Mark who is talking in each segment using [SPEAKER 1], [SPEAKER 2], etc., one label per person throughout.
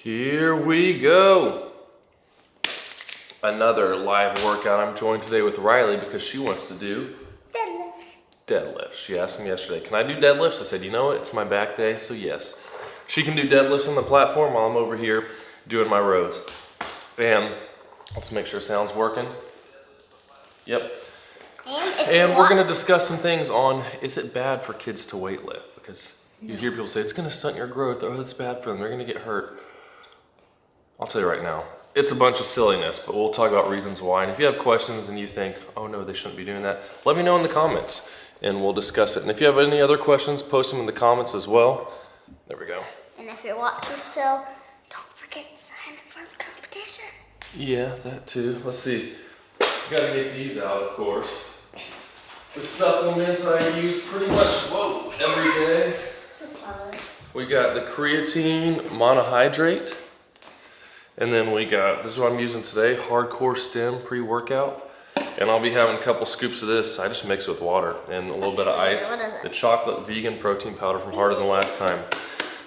[SPEAKER 1] Here we go. Another live workout. I'm joined today with Riley because she wants to do deadlifts. She asked me yesterday, can I do deadlifts? I said, you know what, it's my back day, so yes. She can do deadlifts on the platform while I'm over here doing my rows. And let's make sure sound's working. Yep. And we're gonna discuss some things on, is it bad for kids to weightlift? Because you hear people say, it's gonna stunt your growth, oh, that's bad for them, they're gonna get hurt. I'll tell you right now, it's a bunch of silliness, but we'll talk about reasons why. And if you have questions and you think, oh no, they shouldn't be doing that, let me know in the comments and we'll discuss it. And if you have any other questions, post them in the comments as well. There we go.
[SPEAKER 2] And if you're watching still, don't forget to sign up for the competition.
[SPEAKER 1] Yeah, that too. Let's see. Gotta get these out, of course. The supplements I use pretty much, every day. We got the creatine monohydrate. And then we got, this is what I'm using today, Hardcore Stem pre-workout. And I'll be having a couple scoops of this. I just mix it with water and a little bit of ice. The chocolate vegan protein powder from Harder Than Last Time.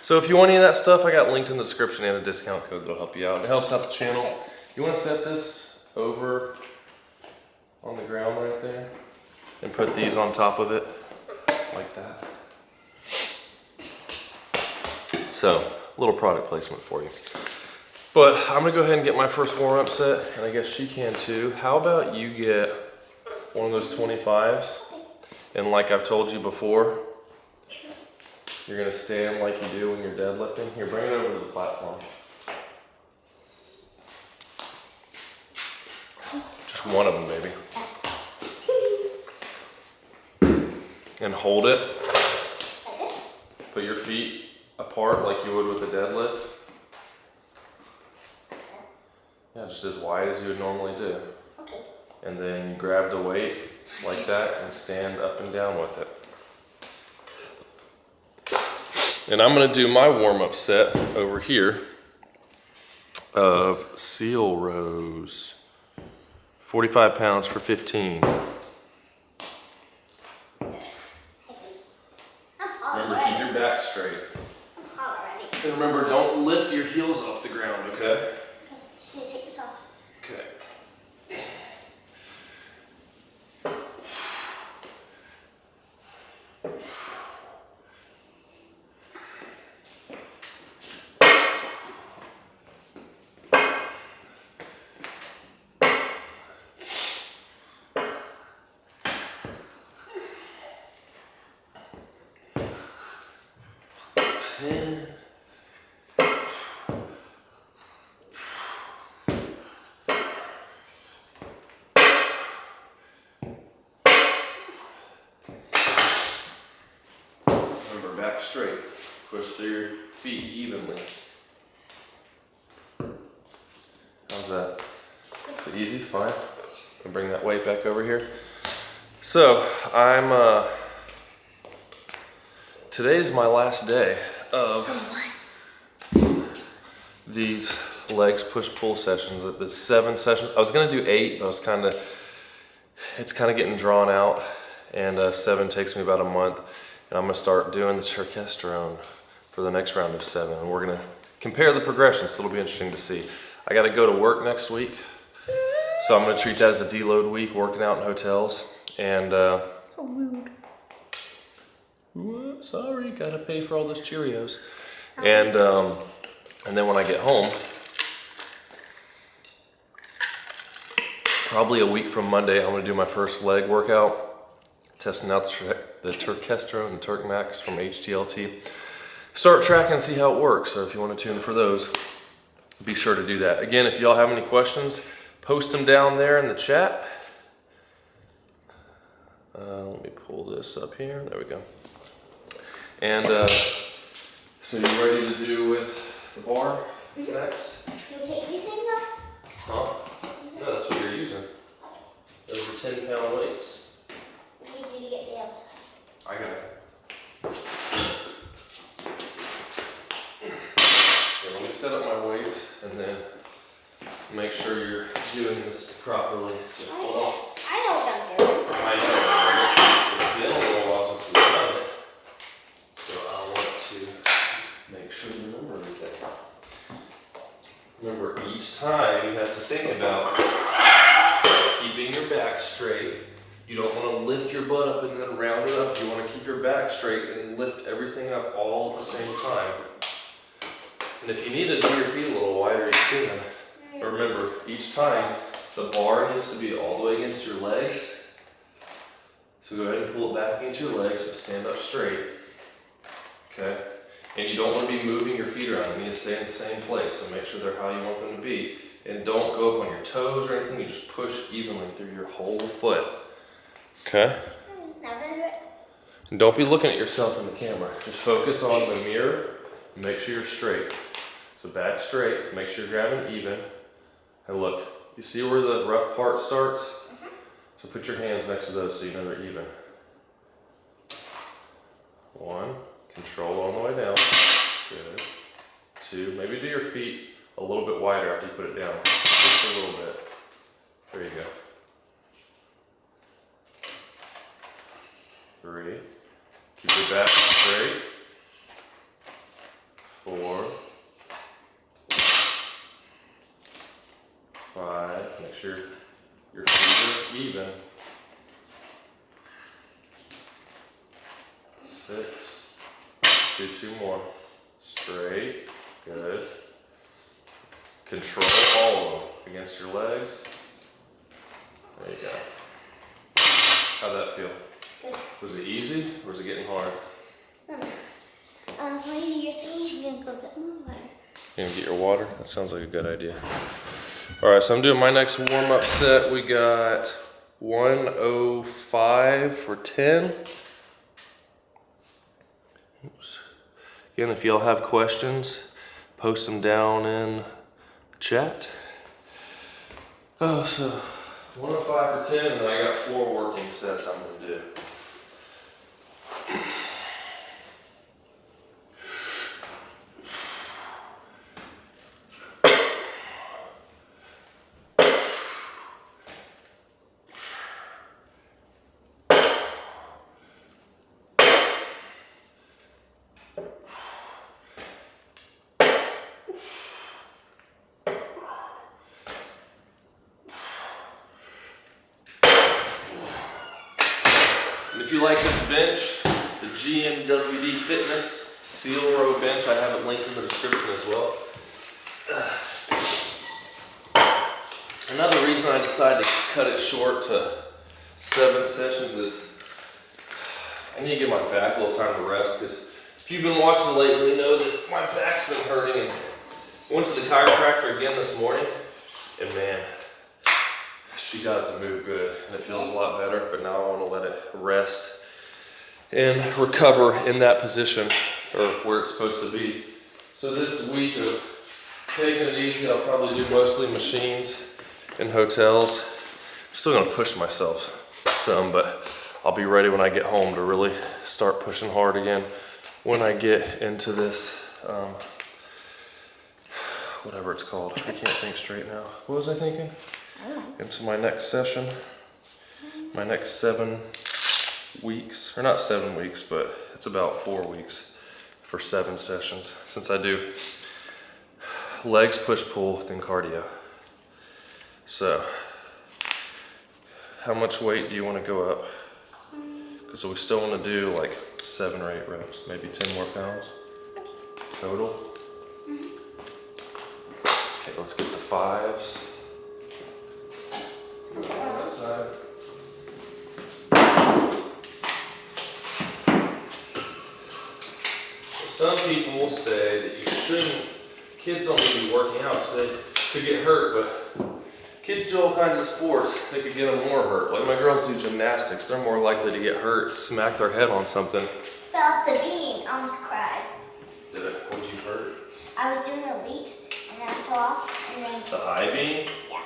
[SPEAKER 1] So if you want any of that stuff, I got linked in the description and a discount code that'll help you out. It helps out the channel. You want to set this over on the ground right there and put these on top of it like that. So, a little product placement for you. But I'm gonna go ahead and get my first warm-up set, and I guess she can too. How about you get one of those 25s, and like I've told you before, you're gonna stand like you do when you're deadlifting. Here, bring it over to the platform. Just one of them, baby. And hold it. Put your feet apart like you would with a deadlift. Yeah, just as wide as you would normally do.
[SPEAKER 2] Okay.
[SPEAKER 1] And then you grab the weight like that and stand up and down with it. And I'm gonna do my warm-up set over here of seal rows. 45 pounds for 15. Remember, keep your back straight.
[SPEAKER 2] I'm hot already.
[SPEAKER 1] And remember, don't lift your heels off the ground, okay?
[SPEAKER 2] Just need to take this off.
[SPEAKER 1] Okay. Remember, back straight. Push through your feet evenly. How's that? Is it easy? Fine. I'll bring that weight back over here. So, today's my last day of these legs push-pull sessions. There's 7 sessions. I was gonna do 8, but it's kind of getting drawn out, and 7 takes me about a month. And I'm gonna start doing the terkestrone for the next round of 7. And we're gonna compare the progression, so it'll be interesting to see. I gotta go to work next week, so I'm gonna treat that as a deload week, working out in hotels. And
[SPEAKER 2] Rude.
[SPEAKER 1] sorry, gotta pay for all those Cheerios. And then when I get home, probably a week from Monday, I'm gonna do my first leg workout, testing out the terkestrone and the Turk Max from HTLT. Start tracking and see how it works. So if you want to tune for those, be sure to do that. Again, if y'all have any questions, post them down there in the chat. Let me pull this up here. There we go. And so you ready to do with the bar next?
[SPEAKER 2] Can we take these things off?
[SPEAKER 1] Huh? No, that's what you're using. Those are 10-pound weights.
[SPEAKER 2] I need you to get the other side.
[SPEAKER 1] I got it. Let me set up my weights and then make sure you're doing this properly.
[SPEAKER 2] I know what I'm doing.
[SPEAKER 1] I know. It's been a little while since we've done it. So I want to make sure you remember everything. Remember, each time you have to think about keeping your back straight. You don't want to lift your butt up and then round it up. You want to keep your back straight and lift everything up all at the same time. And if you need to do your feet a little wider, you can. But remember, each time the bar needs to be all the way against your legs. So go ahead and pull it back against your legs, but stand up straight. Okay? And you don't want to be moving your feet around. You need to stay in the same place. So make sure they're how you want them to be. And don't go up on your toes or anything. You just push evenly through your whole foot. Okay? And don't be looking at yourself in the camera. Just focus on the mirror and make sure you're straight. So back straight, make sure you're grabbing even. And look, you see where the rough part starts? So put your hands next to those so you know they're even. 1, control on the way down. Good. 2, maybe do your feet a little bit wider after you put it down. Just a little bit. There you go. 3, keep your back straight. 4, 5, make sure your feet are even. 6, do 2 more. Straight, good. Control all of them against your legs. There you go. How'd that feel?
[SPEAKER 2] Good.
[SPEAKER 1] Was it easy or was it getting hard?
[SPEAKER 2] What are you saying? I'm gonna go get my water.
[SPEAKER 1] You're gonna get your water? That sounds like a good idea. All right, so I'm doing my next warm-up set. We got 105 for 10. Oops. Again, if y'all have questions, post them down in the chat. Oh, so 105 for 10, and then I got 4 working sets I'm gonna do. If you like this bench, the GMWD Fitness Seal Row bench, I have it linked in the description as well. Another reason I decided to cut it short to 7 sessions is I need to give my back a little time to rest, because if you've been watching lately, you know that my back's been hurting. And I went to the chiropractor again this morning, and man, she got it to move good, and it feels a lot better, but now I want to let it rest and recover in that position, or where it's supposed to be. So this week of taking it easy, I'll probably do mostly machines in hotels. I'm still going to push myself some, but I'll be ready when I get home to really start pushing hard again when I get into this, whatever it's called. I can't think straight now. What was I thinking? Into my next session, my next 7 weeks, or not 7 weeks, but it's about 4 weeks for 7 sessions, since I do legs, push, pull, then cardio. So, how much weight do you want to go up? Because we still want to do like 7 or 8 reps, maybe 10 more pounds total. Okay, let's get the 5s. On that side. Some people will say that you shouldn't, kids don't need to be working out because they could get hurt, but kids do all kinds of sports. They could get them more hurt. Like my girls do gymnastics, they're more likely to get hurt, smack their head on something.
[SPEAKER 2] Fell off the beam, almost cried.
[SPEAKER 1] Did it? What'd you hurt?
[SPEAKER 2] I was doing a leap, and then I fell off, and then...
[SPEAKER 1] The high beam?
[SPEAKER 2] Yeah,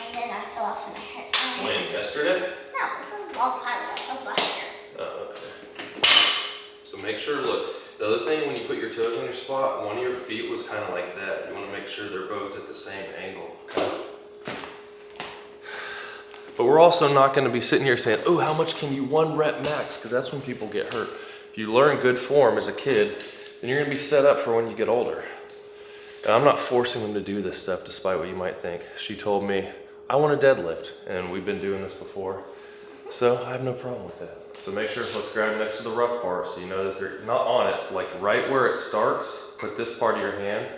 [SPEAKER 2] and then I fell off and I hurt.
[SPEAKER 1] When, yesterday?
[SPEAKER 2] No, this was a long time ago. That was last year.
[SPEAKER 1] Oh, okay. So make sure, look, the other thing when you put your toes on your spot, one of your feet was kind of like that. You want to make sure they're both at the same angle. Okay? But we're also not going to be sitting here saying, oh, how much can you 1 rep max? Because that's when people get hurt. If you learn good form as a kid, then you're going to be set up for when you get older. And I'm not forcing them to do this stuff despite what you might think. She told me, I want a deadlift, and we've been doing this before. So I have no problem with that. So make sure, let's grab next to the rough part so you know that they're not on it. Like right where it starts, put this part of your hand,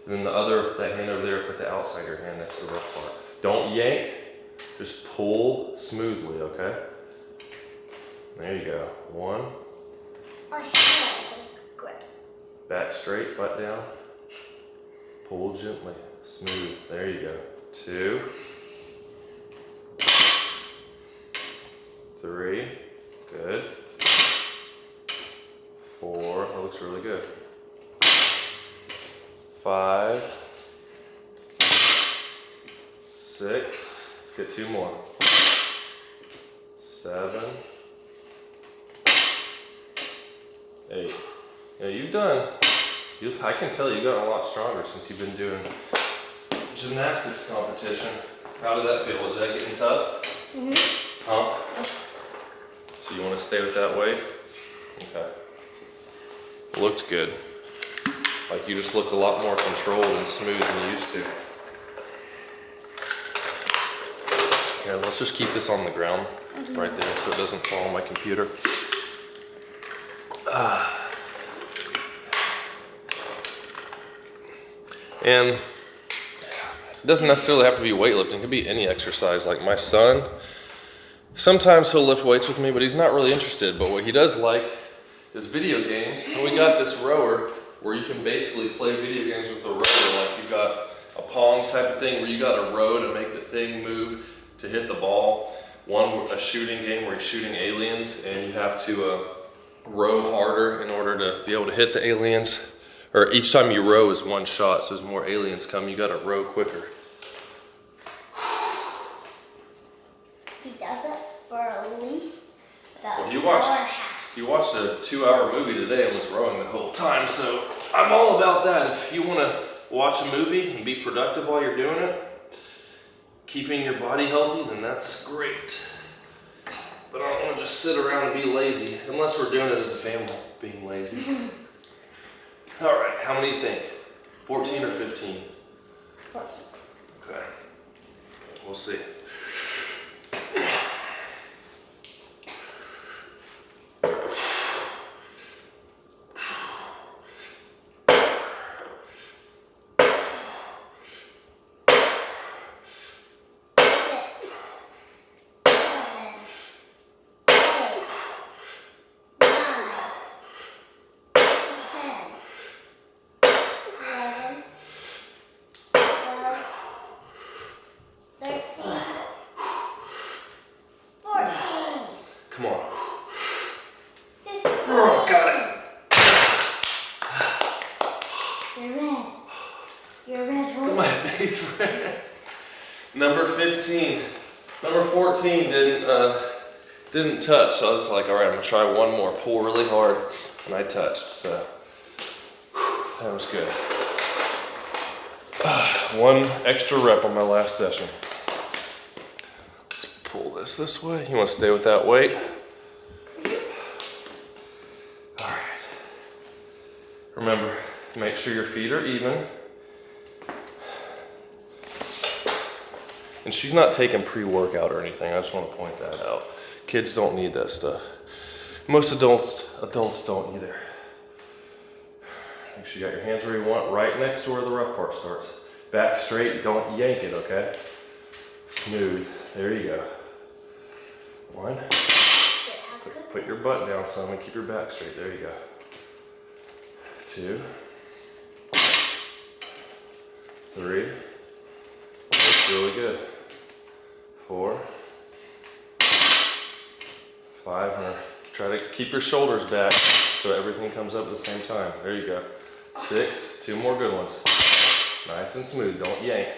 [SPEAKER 1] and then that hand over there, put the outside of your hand next to the rough part. Don't yank, just pull smoothly, okay? There you go. 1. Back straight, butt down. Pull gently, smooth. There you go. 2. 3. Good. 4. That looks really good. 5. 6. Let's get 2 more. 7. 8. Yeah, you've done. I can tell you've gotten a lot stronger since you've been doing gymnastics competition. How did that feel? Was that getting tough? Mm-hmm. Huh? So you want to stay with that weight? Okay. Looked good. Like you just looked a lot more controlled and smooth than you used to. Here, let's just keep this on the ground right there so it doesn't fall on my computer. And it doesn't necessarily have to be weightlifting. It could be any exercise. Like my son, sometimes he'll lift weights with me, but he's not really interested. But what he does like is video games. And we got this rower where you can basically play video games with the rower. Like you got a Pong type of thing where you got a row to make the thing move to hit the ball. A shooting game where you're shooting aliens and you have to row harder in order to be able to hit the aliens. Or each time you row is 1 shot, so as more aliens come, you gotta row quicker.
[SPEAKER 2] He does it for at least about
[SPEAKER 1] Well,
[SPEAKER 2] an hour and a half.
[SPEAKER 1] he watched a 2-hour movie today and was rowing the whole time, so I'm all about that. If you wanna watch a movie and be productive while you're doing it, keeping your body healthy, then that's great. But I don't wanna just sit around and be lazy, unless we're doing it as a family, being lazy. All right, how many do you think? 14 or 15?
[SPEAKER 2] 14.
[SPEAKER 1] Okay, we'll see. Come on. Oh, got it.
[SPEAKER 2] You're red. You're red.
[SPEAKER 1] Look at my face red. Number 15. Number 14 didn't touch, so I was like, all right, I'm gonna try one more. Pull really hard, and I touched, so that was good. 1 extra rep on my last session. Let's pull this way. You want to stay with that weight? All right. Remember, make sure your feet are even. And she's not taking pre-workout or anything. I just want to point that out. Kids don't need that stuff. Most adults don't either. Make sure you got your hands where you want, right next to where the rough part starts. Back straight, don't yank it, okay? Smooth, there you go. 1. Put your butt down some and keep your back straight, there you go. 2. 3. That's really good. 4. 5. Try to keep your shoulders back so everything comes up at the same time. There you go. 6. 2 more good ones. Nice and smooth, don't yank.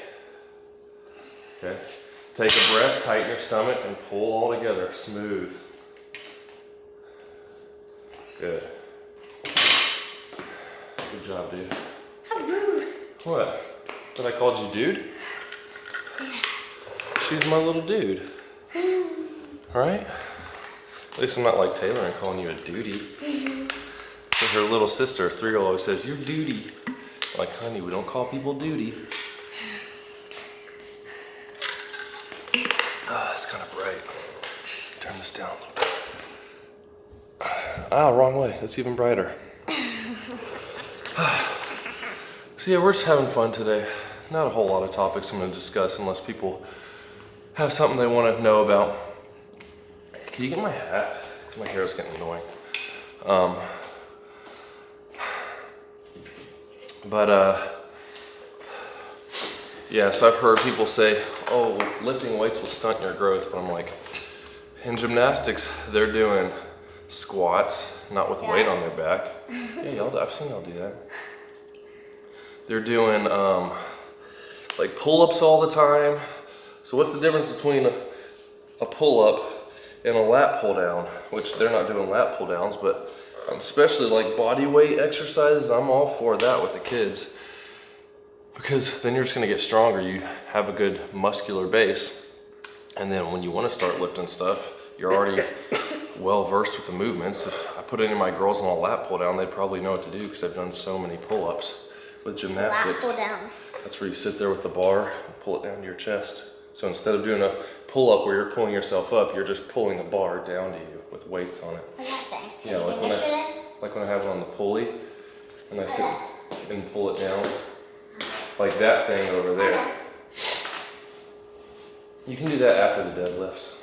[SPEAKER 1] Okay. Take a breath, tighten your stomach, and pull all together. Smooth. Good. Good job, dude.
[SPEAKER 2] How rude.
[SPEAKER 1] What? That I called you dude? She's my little dude. Alright? At least I'm not like Taylor and calling you a duty. Her little sister, 3-year-old, always says, "You're duty." Like, honey, we don't call people duty. It's kind of bright. Turn this down a little bit. Wrong way. It's even brighter. So yeah, we're just having fun today. Not a whole lot of topics I'm going to discuss unless people have something they want to know about. Can you get my hat? My hair is getting annoying. Yeah, so I've heard people say, oh, lifting weights will stunt your growth, but I'm like, in gymnastics, they're doing squats, not with weight on their back. Yeah, I've seen y'all do that. They're doing like pull-ups all the time. So what's the difference between a pull-up and a lat pull-down? Which they're not doing lat pull-downs, but especially like body weight exercises, I'm all for that with the kids. Because then you're just gonna get stronger. You have a good muscular base. And then when you wanna start lifting stuff, you're already well versed with the movements. If I put any of my girls on a lat pull down, they'd probably know what to do because I've done so many pull-ups with gymnastics.
[SPEAKER 2] Lat pull down.
[SPEAKER 1] That's where you sit there with the bar and pull it down to your chest. So instead of doing a pull-up where you're pulling yourself up, you're just pulling a bar down to you with weights on it.
[SPEAKER 2] What's that thing?
[SPEAKER 1] Yeah, like when I have it on the pulley and I sit and pull it down. Like that thing over there. You can do that after the deadlifts.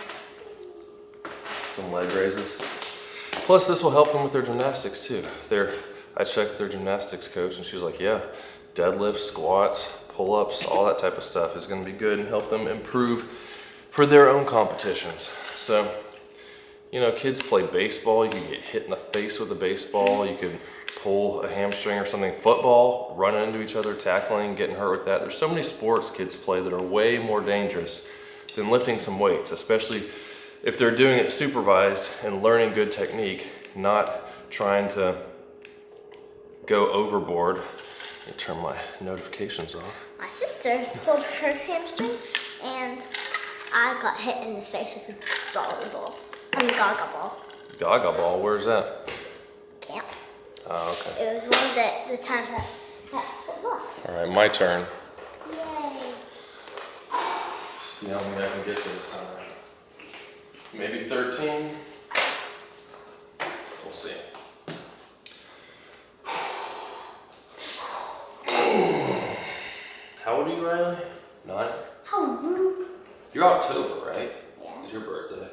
[SPEAKER 1] Some leg raises. Plus this will help them with their gymnastics too. I checked with their gymnastics coach and she was like, yeah, deadlifts, squats, pull-ups, all that type of stuff is gonna be good and help them improve for their own competitions. So, you know, kids play baseball, you can get hit in the face with a baseball, you can pull a hamstring or something, football, running into each other, tackling, getting hurt with that. There's so many sports kids play that are way more dangerous than lifting some weights, especially if they're doing it supervised and learning good technique, not trying to go overboard. Let me turn my notifications off.
[SPEAKER 2] My sister pulled her hamstring and I got hit in the face with a volleyball. Gaga ball.
[SPEAKER 1] Gaga ball, where's that?
[SPEAKER 2] Camp.
[SPEAKER 1] Oh, okay.
[SPEAKER 2] It was one of the times at football.
[SPEAKER 1] All right, my turn.
[SPEAKER 2] Yay.
[SPEAKER 1] See how many I can get this time. Maybe 13. We'll see. How old are you, Riley? 9?
[SPEAKER 2] How rude.
[SPEAKER 1] You're October, right?
[SPEAKER 2] Yeah.
[SPEAKER 1] It's your birthday.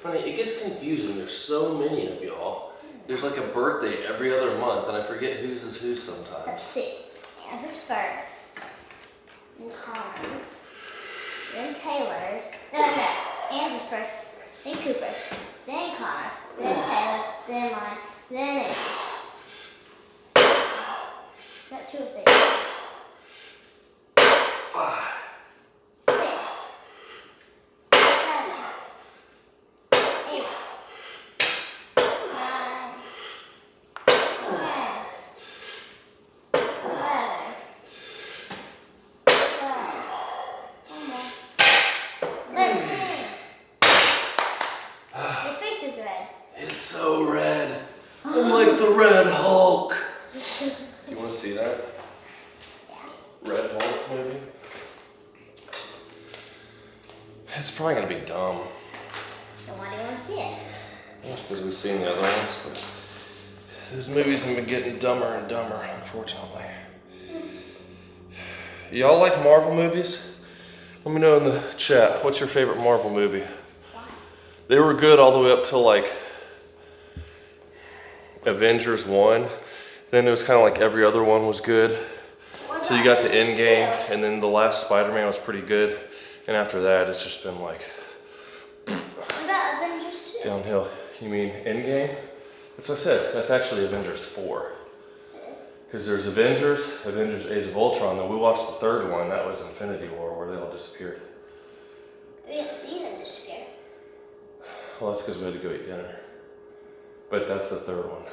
[SPEAKER 1] Honey, it gets confusing. There's so many of y'all. There's like a birthday every other month, and I forget whose is who sometimes.
[SPEAKER 2] Let's see. This is first. Then Connor's. Then Taylor's. No. Andrew's first. Then Cooper's. Then Connor's. Then Taylor. Then mine. Then Andrew's. Not 2 or 3.
[SPEAKER 1] 5.
[SPEAKER 2] 6. 7. 8. 9. 10. 11. 12. 13. Your face is red.
[SPEAKER 1] It's so red. I'm like the Red Hulk. Do you want to see that? Red Hulk movie? It's probably going to be dumb.
[SPEAKER 2] So why do you want to see it?
[SPEAKER 1] Because we've seen the other ones, but those movies have been getting dumber and dumber, unfortunately. Y'all like Marvel movies? Let me know in the chat, what's your favorite Marvel movie? They were good all the way up till like Avengers 1. Then it was kind of like every other one was good. So you got to Endgame, and then the last Spider-Man was pretty good. And after that, it's just been like
[SPEAKER 2] What about Avengers 2?
[SPEAKER 1] downhill. You mean Endgame? That's what I said. That's actually Avengers 4.
[SPEAKER 2] It is.
[SPEAKER 1] Because there's Avengers Age of Ultron, then we watched the third one, that was Infinity War, where they all disappeared.
[SPEAKER 2] We didn't see them disappear.
[SPEAKER 1] Well, that's because we had to go eat dinner. But that's the third one.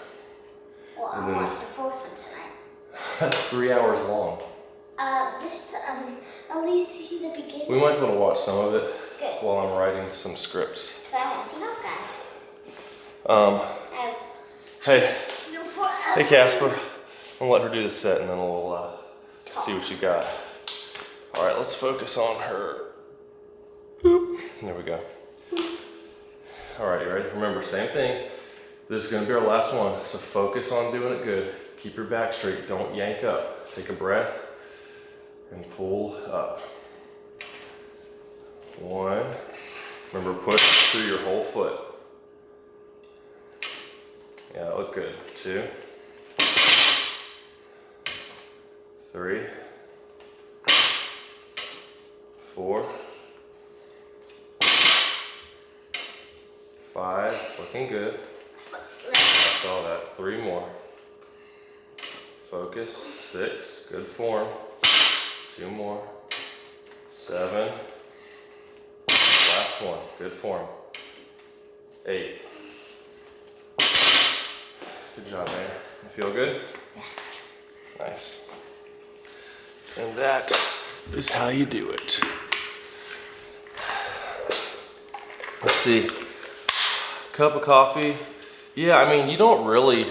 [SPEAKER 2] Well,
[SPEAKER 1] And
[SPEAKER 2] I
[SPEAKER 1] then-
[SPEAKER 2] watched the 4th one tonight.
[SPEAKER 1] That's 3 hours long.
[SPEAKER 2] Just at least see the beginning.
[SPEAKER 1] We might be able to watch some of it
[SPEAKER 2] Good.
[SPEAKER 1] while I'm writing some scripts.
[SPEAKER 2] So I want to see Hawkeye.
[SPEAKER 1] Hey,
[SPEAKER 2] Forever.
[SPEAKER 1] hey Casper. I'm gonna let her do the set and then we'll See what you got. All right, let's focus on her. Boop. There we go. All right, you ready? Remember, same thing. This is gonna be our last one, so focus on doing it good. Keep your back straight, don't yank up. Take a breath and pull up. 1. Remember, push through your whole foot. Yeah, that looked good. 2. 3. 4. 5. Looking good. I saw that. 3 more. Focus. 6. Good form. 2 more. 7. Last one. Good form. 8. Good job, man. You feel good?
[SPEAKER 2] Yeah.
[SPEAKER 1] Nice. And that is how you do it. Let's see. Cup of coffee. Yeah, I mean, you don't really,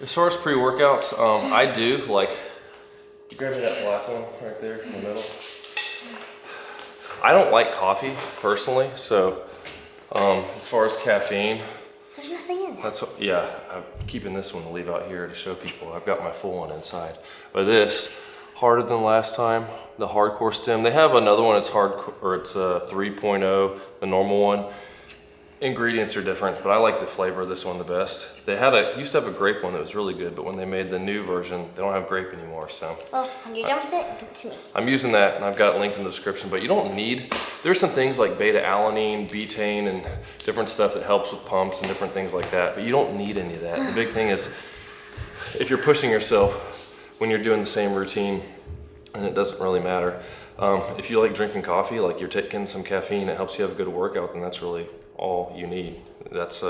[SPEAKER 1] as far as pre-workouts, I do, like, you grab me that black one right there in the middle. I don't like coffee, personally, so as far as caffeine,
[SPEAKER 2] there's nothing in there.
[SPEAKER 1] yeah, I'm keeping this one to leave out here to show people. I've got my full one inside. But this, harder than last time, the hardcore stem. They have another one, it's hardcore, or it's 3.0, the normal one. Ingredients are different, but I like the flavor of this one the best. They used to have a grape one that was really good, but when they made the new version, they don't have grape anymore, so.
[SPEAKER 2] Well, when you're done with it, give it to me.
[SPEAKER 1] I'm using that, and I've got it linked in the description, but you don't need, there's some things like beta-alanine, betaine, and different stuff that helps with pumps and different things like that, but you don't need any of that. The big thing is, if you're pushing yourself when you're doing the same routine, and it doesn't really matter. If you like drinking coffee, like you're taking some caffeine, it helps you have a good workout, then that's really all you need. That's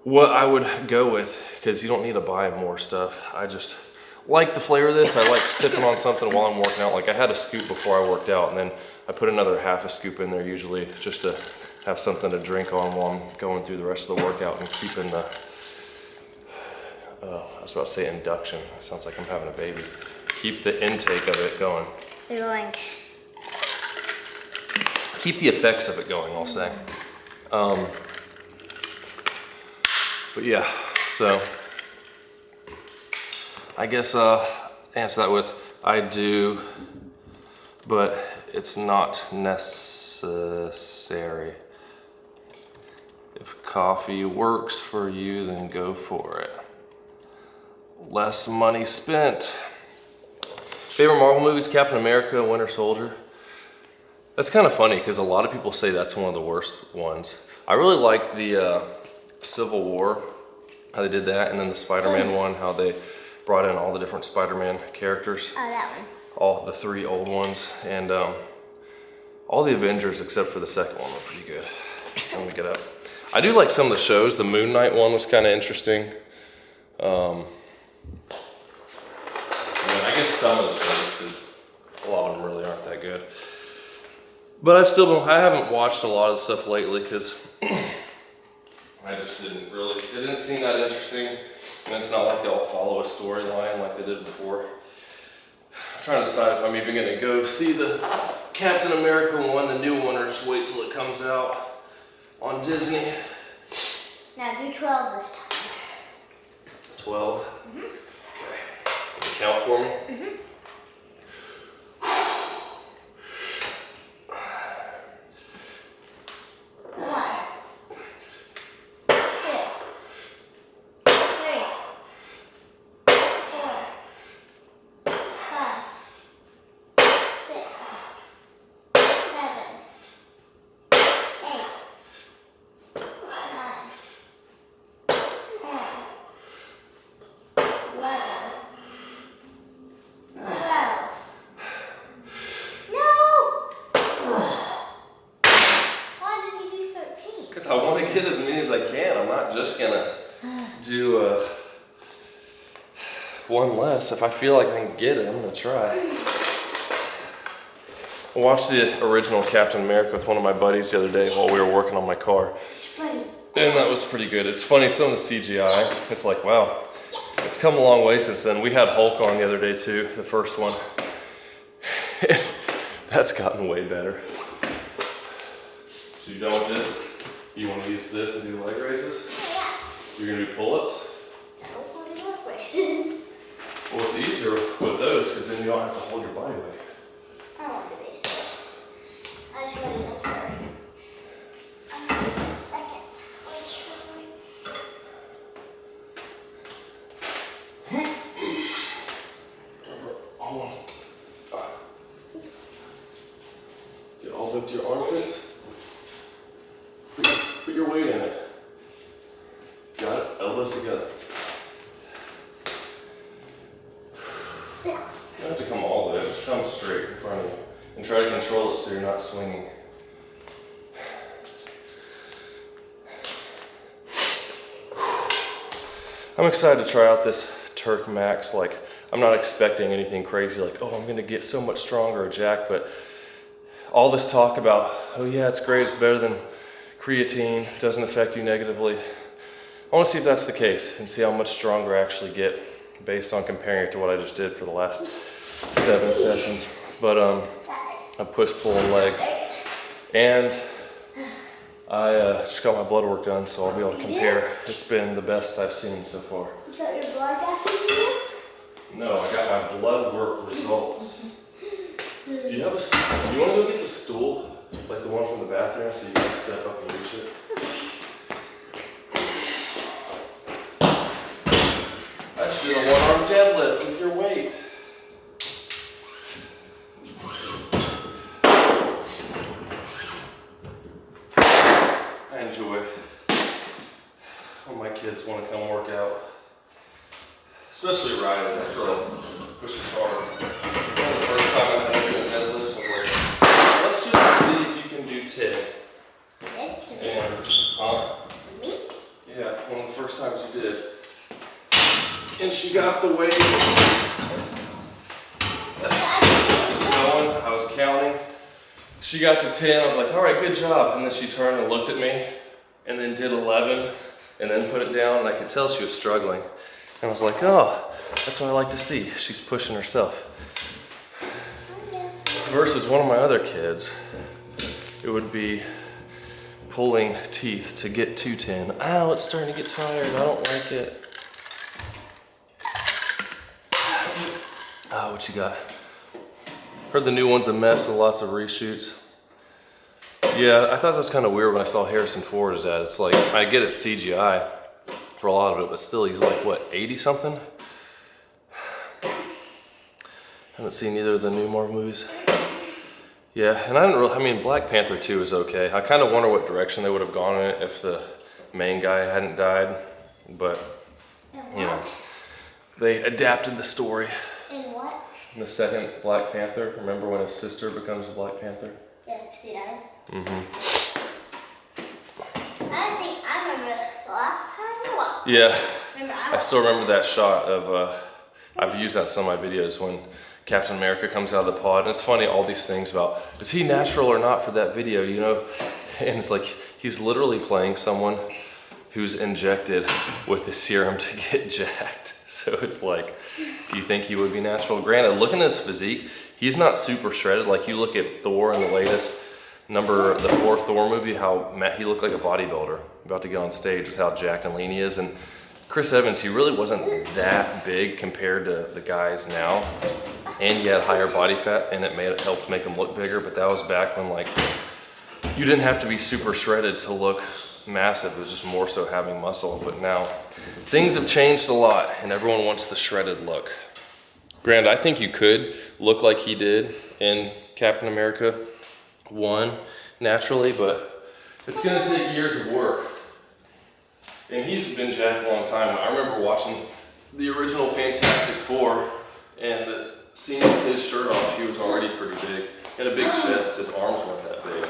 [SPEAKER 1] what I would go with, because you don't need to buy more stuff. I just like the flavor of this. I like sipping on something while I'm working out. Like I had a scoop before I worked out, and then I put another half a scoop in there usually just to have something to drink on while I'm going through the rest of the workout and keeping the, I was about to say induction. It sounds like I'm having a baby. Keep the intake of it going.
[SPEAKER 2] You're going.
[SPEAKER 1] Keep the effects of it going, I'll say. But yeah, so I guess answer that with I do, but it's not necessary. If coffee works for you, then go for it. Less money spent. Favorite Marvel movies, Captain America, Winter Soldier. That's kind of funny because a lot of people say that's one of the worst ones. I really like the Civil War, how they did that, and then the Spider-Man one, how they brought in all the different Spider-Man characters.
[SPEAKER 2] Oh, that one.
[SPEAKER 1] All the 3 old ones, and all the Avengers except for the second one were pretty good. Let me get up. I do like some of the shows. The Moon Knight one was kind of interesting. I guess some of the shows, because a lot of them really aren't that good. But I haven't watched a lot of stuff lately because I just it didn't seem that interesting. And it's not like they all follow a storyline like they did before. I'm trying to decide if I'm even gonna go see the Captain America one, the new one, or just wait till it comes out on Disney.
[SPEAKER 2] Now do 12 this time.
[SPEAKER 1] 12? Mm-hmm. Okay. Can you count for me? Mm-hmm. 'Cause I want to get as many as I can. I'm not just gonna do one less. If I feel like I can get it, I'm gonna try. I watched the original Captain America with one of my buddies the other day while we were working on my car. And that was pretty good. It's funny, some of the CGI, it's like, wow, It's come a long way since then. We had Hulk on the other day too, the first one. That's gotten way better. So you done with this? You want to use this and do leg raises?
[SPEAKER 2] Yeah.
[SPEAKER 1] You're going to do pull-ups?
[SPEAKER 2] I don't want to work with.
[SPEAKER 1] Well, it's easier with those because then you don't have to hold your body weight.
[SPEAKER 2] I don't want to do these first. I just want to do them first. Second.
[SPEAKER 1] Get all up to your armpits. Put your weight in it. Got it? Elbows together. You don't have to come all the way, just come straight in front of you. And try to control it so you're not swinging. I'm excited to try out this Turk Max. Like, I'm not expecting anything crazy like, oh, I'm gonna get so much stronger or jacked, but all this talk about, oh yeah, it's great, it's better than creatine, doesn't affect you negatively. I wanna see if that's the case and see how much stronger I actually get based on comparing it to what I just did for the last 7 sessions. But I push, pull, and legs. And I just got my blood work done, so I'll be able to compare. It's been the best I've seen so far.
[SPEAKER 2] You got your blood back in here?
[SPEAKER 1] No, I got my blood work results. Do you want to go get the stool? Like the one from the bathroom so you can step up and reach it? I just did a one-arm deadlift with your weight. I enjoy when my kids want to come work out. Especially Riley, that girl pushes hard. That was the first time I had to do a deadlift, so I was like, let's just see if you can do 10. And,
[SPEAKER 2] Me?
[SPEAKER 1] yeah, one of the first times you did. And she got the weight. I was counting. She got to 10, I was like, all right, good job. And then she turned and looked at me and then did 11 and then put it down, and I could tell she was struggling. And I was like, oh, that's what I like to see. She's pushing herself. Versus one of my other kids, it would be pulling teeth to get to 10. Ow, it's starting to get tired. I don't like it. Oh, what you got? Heard the new one's a mess with lots of reshoots. Yeah, I thought that was kind of weird when I saw Harrison Ford as that. It's like, I get it's CGI for a lot of it, but still, he's like, what, 80 something? Haven't seen either of the new Marvel movies. Yeah, and I mean, Black Panther 2 is okay. I kind of wonder what direction they would have gone in it if the main guy hadn't died, but, you know, they adapted the story.
[SPEAKER 2] In what?
[SPEAKER 1] In the second Black Panther, remember when his sister becomes the Black Panther?
[SPEAKER 2] Yeah, because he does.
[SPEAKER 1] Mm-hmm.
[SPEAKER 2] I remember the last time or what?
[SPEAKER 1] Yeah, I still remember that shot of, I've used that in some of my videos when Captain America comes out of the pod. And it's funny, all these things about, is he natural or not for that video, you know? And it's like, he's literally playing someone who's injected with a serum to get jacked. So it's like, do you think he would be natural? Granted, looking at his physique, he's not super shredded. Like, you look at Thor in the latest the 4th Thor movie, how he looked like a bodybuilder about to get on stage with how jacked and lean he is. And Chris Evans, he really wasn't that big compared to the guys now. And he had higher body fat, and it helped make him look bigger. But that was back when, like, you didn't have to be super shredded to look massive. It was just more so having muscle. But now things have changed a lot, and everyone wants the shredded look. Granted, I think you could look like he did in Captain America 1 naturally, but it's gonna take years of work. And he's been jacked a long time. I remember watching the original Fantastic Four, and the scene with his shirt off, he was already pretty big. He had a big chest, his arms weren't that big.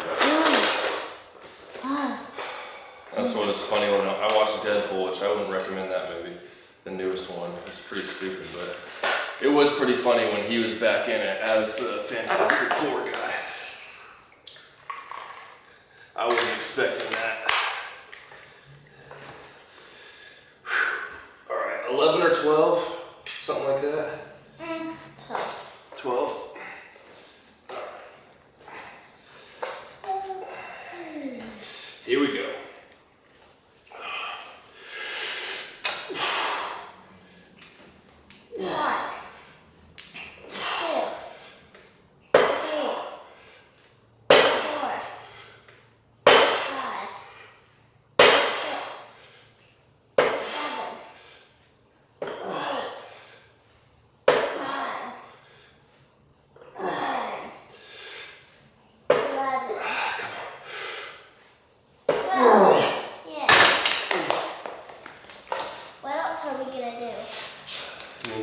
[SPEAKER 1] That's what is funny when I watched Deadpool, which I wouldn't recommend that movie, the newest one. It's pretty stupid, but it was pretty funny when he was back in it as the Fantastic Four guy. I wasn't expecting that. All right, 11 or 12, something like that. 12. Here we go.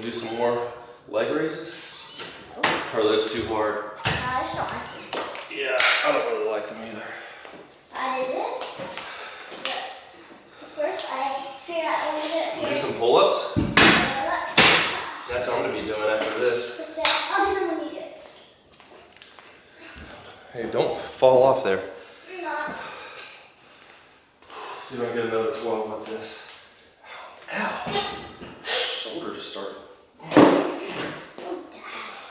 [SPEAKER 1] Do some more leg raises? Or are those too hard? Yeah, I don't really like them either.
[SPEAKER 2] I did this. So first I figured out what to do.
[SPEAKER 1] Do some pull-ups? That's what I'm going to be doing after this. Hey, don't fall off there. See if I can get another 12 with this. Ow. Shoulder just started.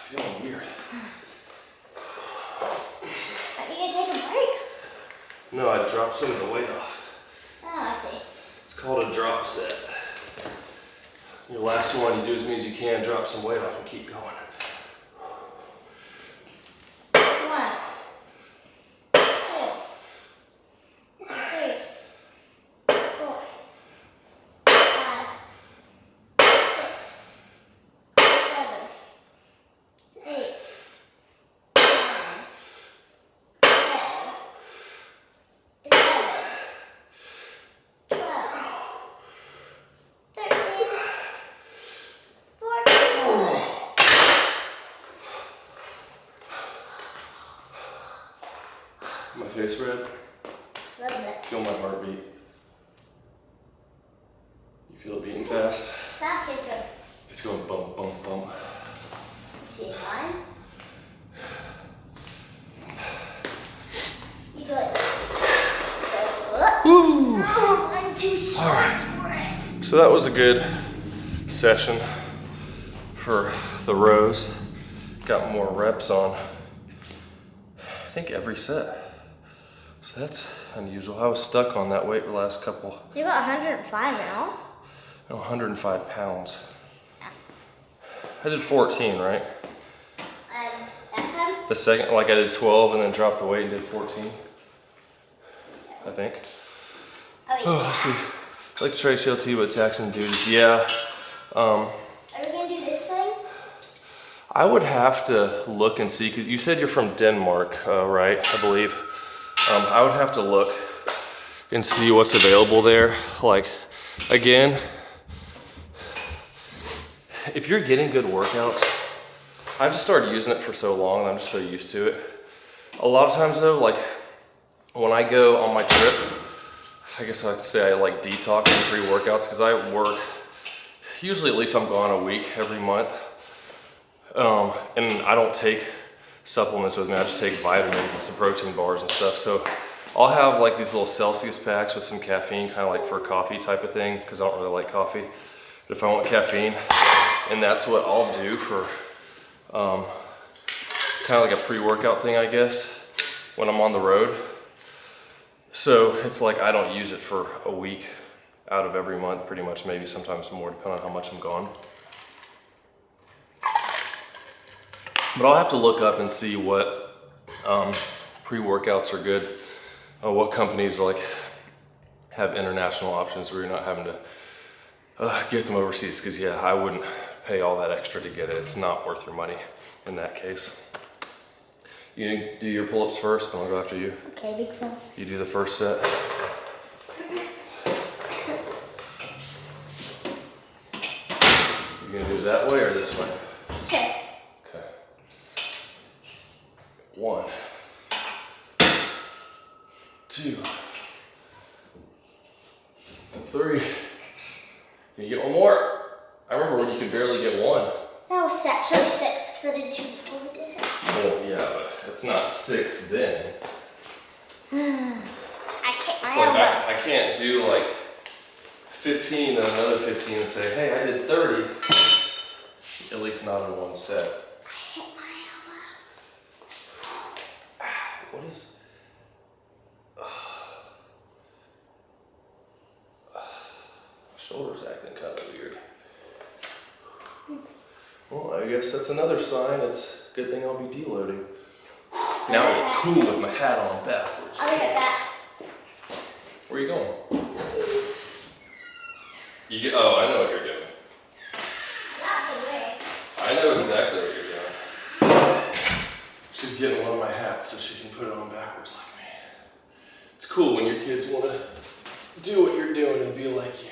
[SPEAKER 1] Feeling weird.
[SPEAKER 2] Are you gonna take a break?
[SPEAKER 1] No, I dropped some of the weight off.
[SPEAKER 2] Oh, I see.
[SPEAKER 1] It's called a drop set. Your last one, you do as many as you can, drop some weight off and keep going.
[SPEAKER 2] 1, 2, 3, 4, 5, 6, 7, 8, 9, 10, 11, 12, 13, 14.
[SPEAKER 1] My face red?
[SPEAKER 2] Little bit.
[SPEAKER 1] Feel my heartbeat. You feel it beating fast?
[SPEAKER 2] Sounds good.
[SPEAKER 1] It's going bump, bump, bump.
[SPEAKER 2] See mine? You go like this.
[SPEAKER 1] Woo!
[SPEAKER 2] I'm too strong
[SPEAKER 1] Alright.
[SPEAKER 2] for it.
[SPEAKER 1] So that was a good session for the rows. Got more reps on, I think, every set. So that's unusual. I was stuck on that weight the last couple,
[SPEAKER 2] You got 105 now?
[SPEAKER 1] 105 pounds. I did 14, right?
[SPEAKER 2] That time?
[SPEAKER 1] The second, like I did 12 and then dropped the weight and did 14. I think.
[SPEAKER 2] Oh,
[SPEAKER 1] Let's see. I like to try HLT with tax and duties. Yeah.
[SPEAKER 2] Are we gonna do this thing?
[SPEAKER 1] I would have to look and see, because you said you're from Denmark, right? I believe. I would have to look and see what's available there. Like, again, if you're getting good workouts, I've just started using it for so long and I'm just so used to it. A lot of times though, like when I go on my trip, I guess I could say I like detox and pre-workouts, because I work, usually at least I'm gone a week every month. And I don't take supplements with me, I just take vitamins and some protein bars and stuff. So I'll have like these little Celsius packs with some caffeine, kind of like for a coffee type of thing, because I don't really like coffee. But if I want caffeine, and that's what I'll do for kind of like a pre-workout thing, I guess, when I'm on the road. So it's like I don't use it for a week out of every month, pretty much, maybe sometimes more, depending on how much I'm gone. But I'll have to look up and see what pre-workouts are good, what companies are like have international options where you're not having to get them overseas. Because yeah, I wouldn't pay all that extra to get it. It's not worth your money in that case. You do your pull-ups first, then I'll go after you.
[SPEAKER 2] Okay, big fan.
[SPEAKER 1] You do the first set. You gonna do it that way or this way?
[SPEAKER 2] Sure.
[SPEAKER 1] Okay. 1, 2, 3. Can you get one more? I remember when you could barely get one.
[SPEAKER 2] That was actually 6 because I did 2 before we did it.
[SPEAKER 1] Well, yeah, but it's not 6 then.
[SPEAKER 2] I can't.
[SPEAKER 1] It's like I can't do like 15 and another 15 and say, hey, I did 30. At least not in one set.
[SPEAKER 2] I hit my elbow.
[SPEAKER 1] What is... shoulder's acting kind of weird. Well, I guess that's another sign. It's a good thing I'll be deloading. Now I look cool with my hat on backwards.
[SPEAKER 2] I'll get that.
[SPEAKER 1] Where are you going? Oh, I know what you're doing.
[SPEAKER 2] Not the way.
[SPEAKER 1] I know exactly what you're doing. She's getting one of my hats so she can put it on backwards like me. It's cool when your kids want to do what you're doing and be like you.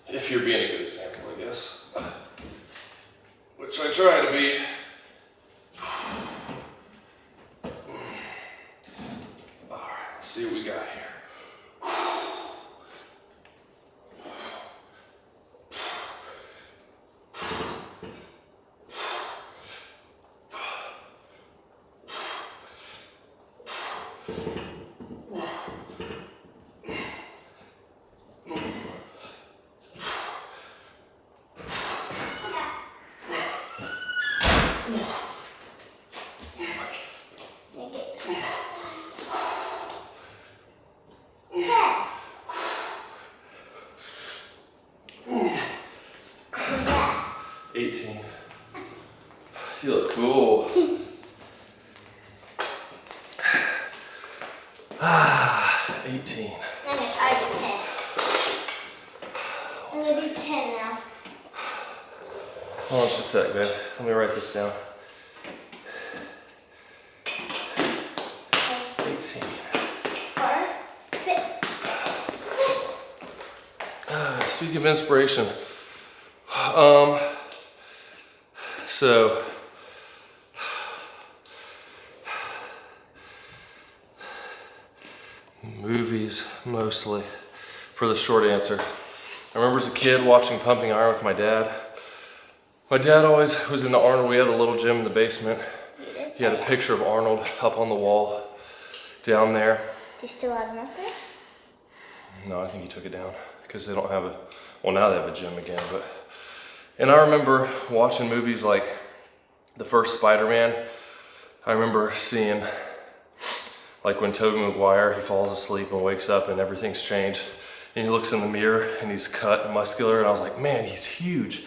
[SPEAKER 1] If you're being a good example, I guess. Which I try to be. Alright, let's see what we got here.
[SPEAKER 2] Make it
[SPEAKER 1] 18. You look cool. 18.
[SPEAKER 2] I'm gonna try to do 10. I'm gonna do 10 now.
[SPEAKER 1] Hold on just a sec, babe. Let me write this down. 18. Speaking of inspiration, so movies mostly for the short answer. I remember as a kid watching Pumping Iron with my dad. My dad always was in the Arnold. We had a little gym in the basement. He had a picture of Arnold up on the wall down there.
[SPEAKER 2] Do you still have him up there?
[SPEAKER 1] No, I think he took it down because they don't have a, well, now they have a gym again, but, and I remember watching movies like the first Spider-Man. I remember seeing, like when Tobey Maguire, he falls asleep and wakes up and everything's changed. And he looks in the mirror and he's cut and muscular, and I was like, man, he's huge.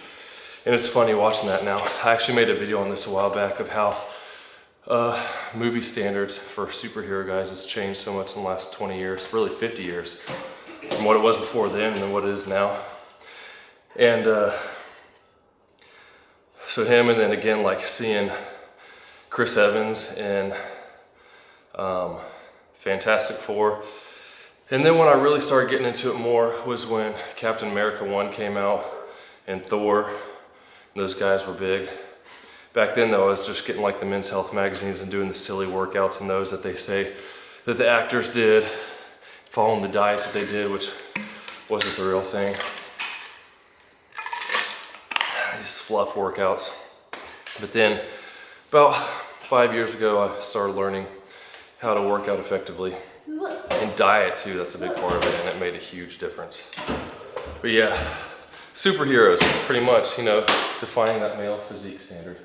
[SPEAKER 1] And it's funny watching that now. I actually made a video on this a while back of how movie standards for superhero guys has changed so much in the last 20 years, really 50 years, from what it was before then and then what it is now. And so him, and then again, like seeing Chris Evans in Fantastic Four. And then when I really started getting into it more was when Captain America 1 came out and Thor. Those guys were big. Back then though, I was just getting like the Men's Health magazines and doing the silly workouts and those that they say that the actors did, following the diets that they did, which wasn't the real thing. These fluff workouts. But then about 5 years ago, I started learning how to work out effectively. And diet too, that's a big part of it, and it made a huge difference. But yeah, superheroes, pretty much, you know, defining that male physique standard.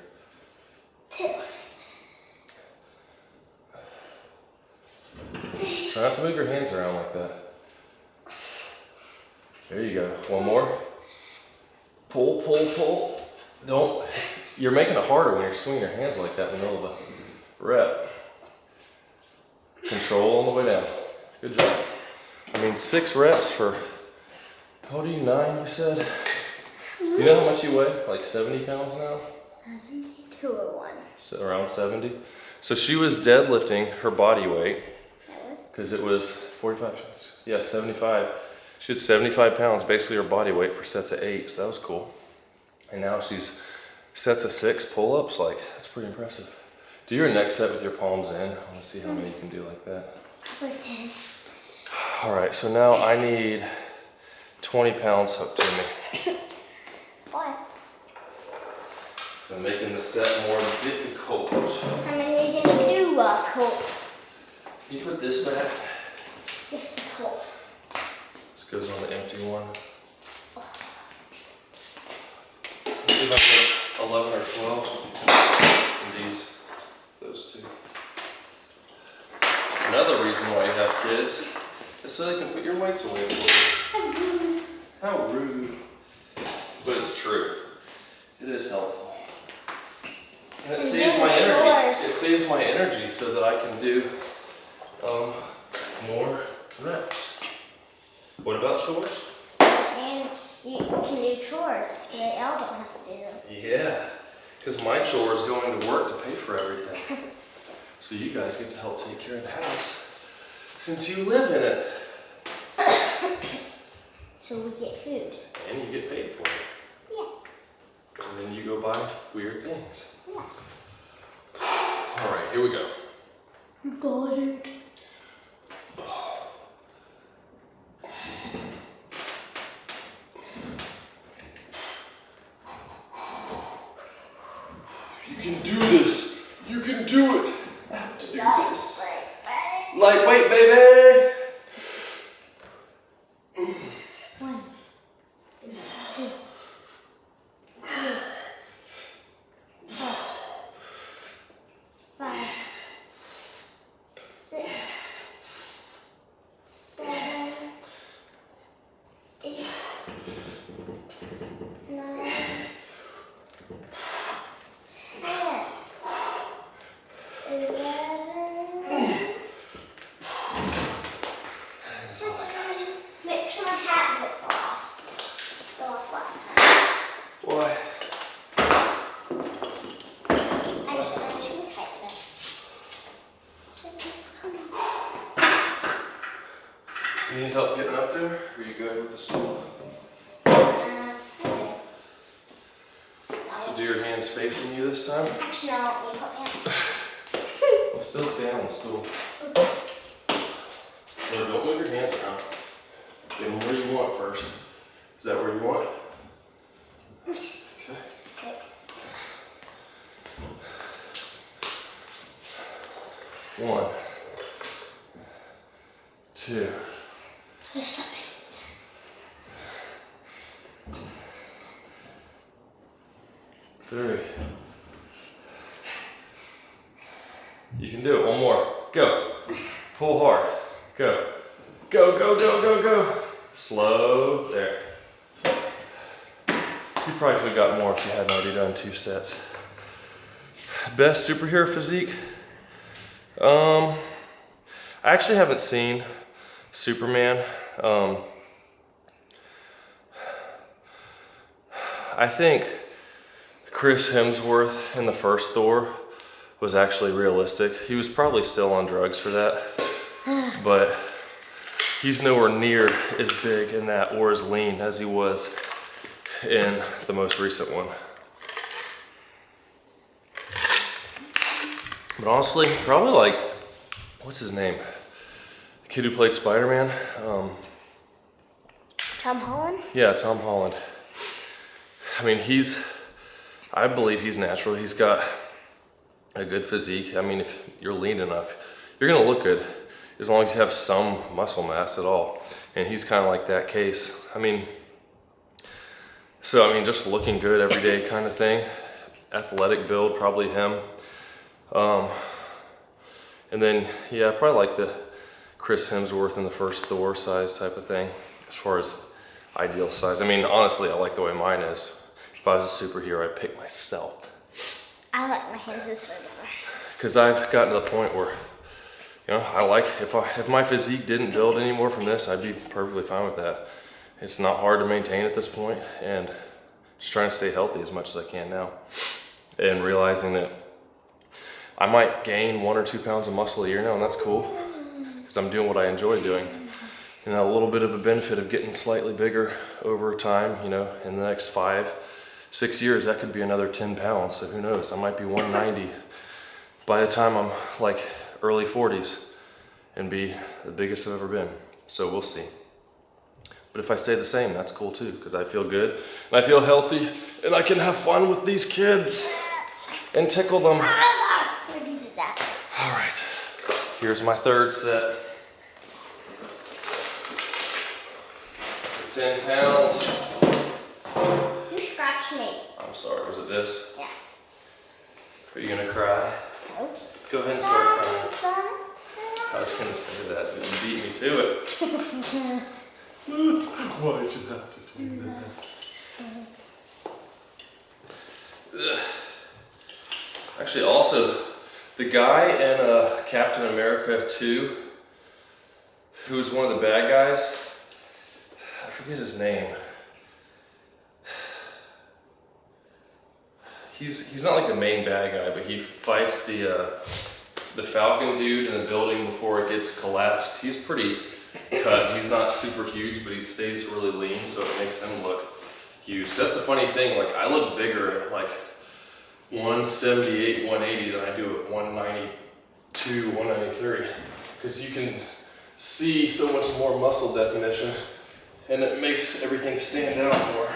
[SPEAKER 2] 2.
[SPEAKER 1] Try not to move your hands around like that. There you go. One more. Pull, pull, pull. Don't, you're making it harder when you're swinging your hands like that in the middle of a rep. Control on the way down. Good job. I mean, 6 reps for, how old are you, 9 you said? Do you know how much you weigh? Like 70 pounds now?
[SPEAKER 2] 72 or 1.
[SPEAKER 1] So around 70. So she was deadlifting her body weight. Because it was 45, yeah, 75. She had 75 pounds, basically her body weight for sets of 8, so that was cool. And now she's sets of 6 pull-ups, like, that's pretty impressive. Do your next set with your palms in. I want to see how many you can do like that.
[SPEAKER 2] Probably 10.
[SPEAKER 1] All right, so now I need 20 pounds hooked to me.
[SPEAKER 2] Why?
[SPEAKER 1] So making the set more difficult.
[SPEAKER 2] How many are you going to do, Colt?
[SPEAKER 1] Can you put this back?
[SPEAKER 2] Yes, Colt.
[SPEAKER 1] Let's This goes on the empty one. Let's see if I can 11 or 12. And these, those two. Another reason why you have kids is so they can put your weights away for you. How rude. But it's true. It is helpful. And it saves my energy. It saves my energy so that I can do more reps. What about chores?
[SPEAKER 2] And you can do chores. They all don't have to do them.
[SPEAKER 1] Yeah, because my chore is going to work to pay for everything. So you guys get to help take care of the house since you live in it.
[SPEAKER 2] So we get food.
[SPEAKER 1] And you get paid for it.
[SPEAKER 2] Yeah.
[SPEAKER 1] And then you go buy weird things.
[SPEAKER 2] Yeah.
[SPEAKER 1] All right, here we go.
[SPEAKER 2] Got it.
[SPEAKER 1] You can do this. You can do it. I have to do this. Lightweight, baby.
[SPEAKER 2] 1, 2, 3, 4, 5, 6, 7, 8, 9, 10, 11. Make sure my hat doesn't fall off. Fell off last time.
[SPEAKER 1] Why?
[SPEAKER 2] I just got too tight then.
[SPEAKER 1] You need help getting up there? Or are you good with the stool?
[SPEAKER 2] Okay.
[SPEAKER 1] So do your hands facing you this time?
[SPEAKER 2] Actually, no, you put me up.
[SPEAKER 1] Well, still stay on the stool. No, don't move your hands around. Get them where you want first. Is that where you want? Okay. One, 2.
[SPEAKER 2] There's something.
[SPEAKER 1] 3. You can do it. One more. Go. Pull hard. Go. Go, go, go, go, go. Slow. There. You probably could have got more if you hadn't already done 2 sets. Best superhero physique? I actually haven't seen Superman. I think Chris Hemsworth in the first Thor was actually realistic. He was probably still on drugs for that, but he's nowhere near as big in that or as lean as he was in the most recent one. But honestly, probably like, what's his name? The kid who played Spider-Man?
[SPEAKER 2] Tom Holland?
[SPEAKER 1] Yeah, Tom Holland. I mean, I believe he's natural. He's got a good physique. I mean, if you're lean enough, you're gonna look good as long as you have some muscle mass at all. And he's kind of like that case. I mean, just looking good every day kind of thing. Athletic build, probably him. And then, yeah, probably like the Chris Hemsworth in the first Thor size type of thing, as far as ideal size. I mean, honestly, I like the way mine is. If I was a superhero, I'd pick myself.
[SPEAKER 2] I like my hands this way better.
[SPEAKER 1] Because I've gotten to the point where, I like, if my physique didn't build anymore from this, I'd be perfectly fine with that. It's not hard to maintain at this point, and just trying to stay healthy as much as I can now. And realizing that I might gain 1 or 2 pounds of muscle a year now, and that's cool, because I'm doing what I enjoy doing. And a little bit of a benefit of getting slightly bigger over time, in the next 5-6 years, that could be another 10 pounds, so who knows, I might be 190 by the time I'm like early 40s and be the biggest I've ever been. So we'll see. But if I stay the same, that's cool too, because I feel good and I feel healthy and I can have fun with these kids and tickle them. All right, here's my 3rd set. 10 pounds.
[SPEAKER 2] You scratched me.
[SPEAKER 1] I'm sorry, was it this?
[SPEAKER 2] Yeah.
[SPEAKER 1] Are you gonna cry?
[SPEAKER 2] No.
[SPEAKER 1] Go ahead and start crying. I was gonna say that, but you beat me to it. Why'd you have to do that? Ugh. Actually, also, the guy in Captain America 2, who was one of the bad guys, I forget his name. He's not like the main bad guy, but he fights the Falcon dude in the building before it gets collapsed. He's pretty cut. He's not super huge, but he stays really lean, so it makes him look huge. That's the funny thing. Like, I look bigger at like 178, 180 than I do at 192, 193, because you can see so much more muscle definition, and it makes everything stand out more.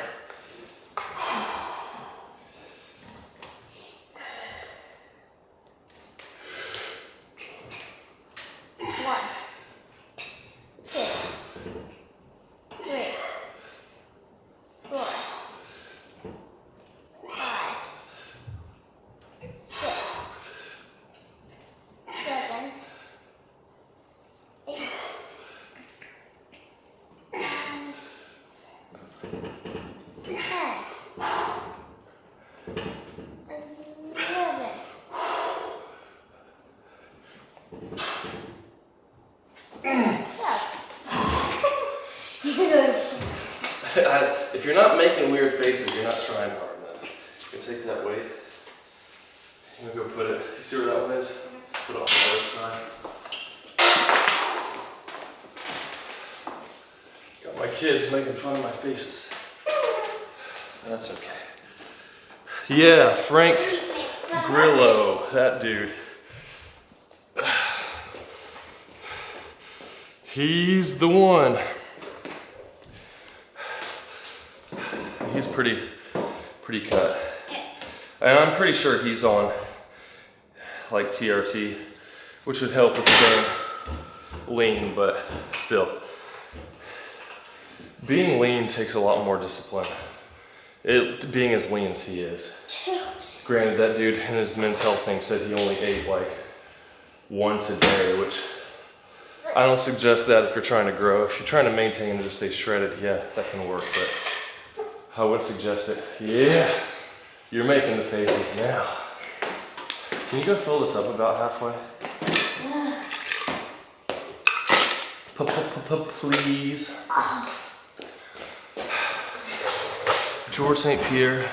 [SPEAKER 1] If you're not making weird faces, you're not trying hard enough. You can take that weight. You're gonna go put it, you see where that one is? Put it on the other side. Got my kids making fun of my faces. That's okay. Yeah, Frank Grillo, that dude. He's the one. He's pretty cut. And I'm pretty sure he's on like TRT, which would help with staying lean, but still. Being lean takes a lot more discipline. Being as lean as he is. Granted, that dude in his men's health thing said he only ate like once a day, which I don't suggest that if you're trying to grow. If you're trying to maintain and just stay shredded, yeah, that can work, but I would suggest it. Yeah, you're making the faces now. Can you go fill this up about halfway? Please. George St. Pierre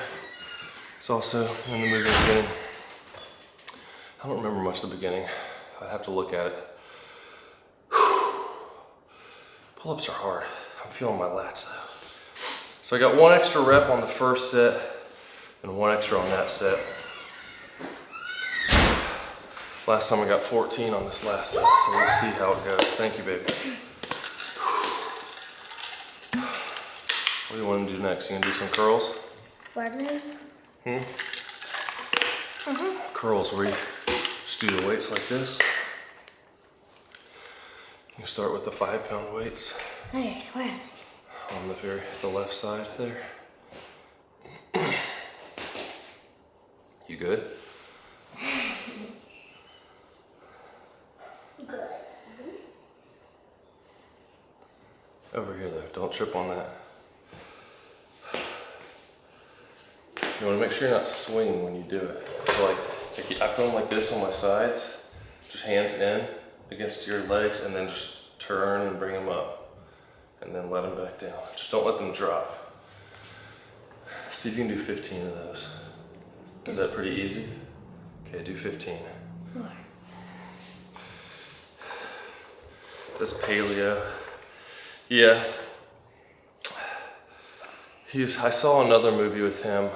[SPEAKER 1] is also in the movie beginning. I don't remember much of the beginning. I'd have to look at it. Pull-ups are hard. I'm feeling my lats though. So I got one extra rep on the first set and one extra on that set. Last time I got 14 on this last set, so we'll see how it goes. Thank you, baby. What do you want to do next? You gonna do some curls?
[SPEAKER 2] What are those?
[SPEAKER 1] Curls, where you just do the weights like this. You can start with the 5-pound weights.
[SPEAKER 2] Hey, where?
[SPEAKER 1] On the left side there. You good?
[SPEAKER 2] Good.
[SPEAKER 1] Over here though, don't trip on that. You want to make sure you're not swinging when you do it. So like I put them like this on my sides, just hands in against your legs, and then just turn and bring them up, and then let them back down. Just don't let them drop. See if you can do 15 of those. Is that pretty easy? Okay, do 15.
[SPEAKER 2] 4.
[SPEAKER 1] That's paleo. Yeah. I saw another movie with him.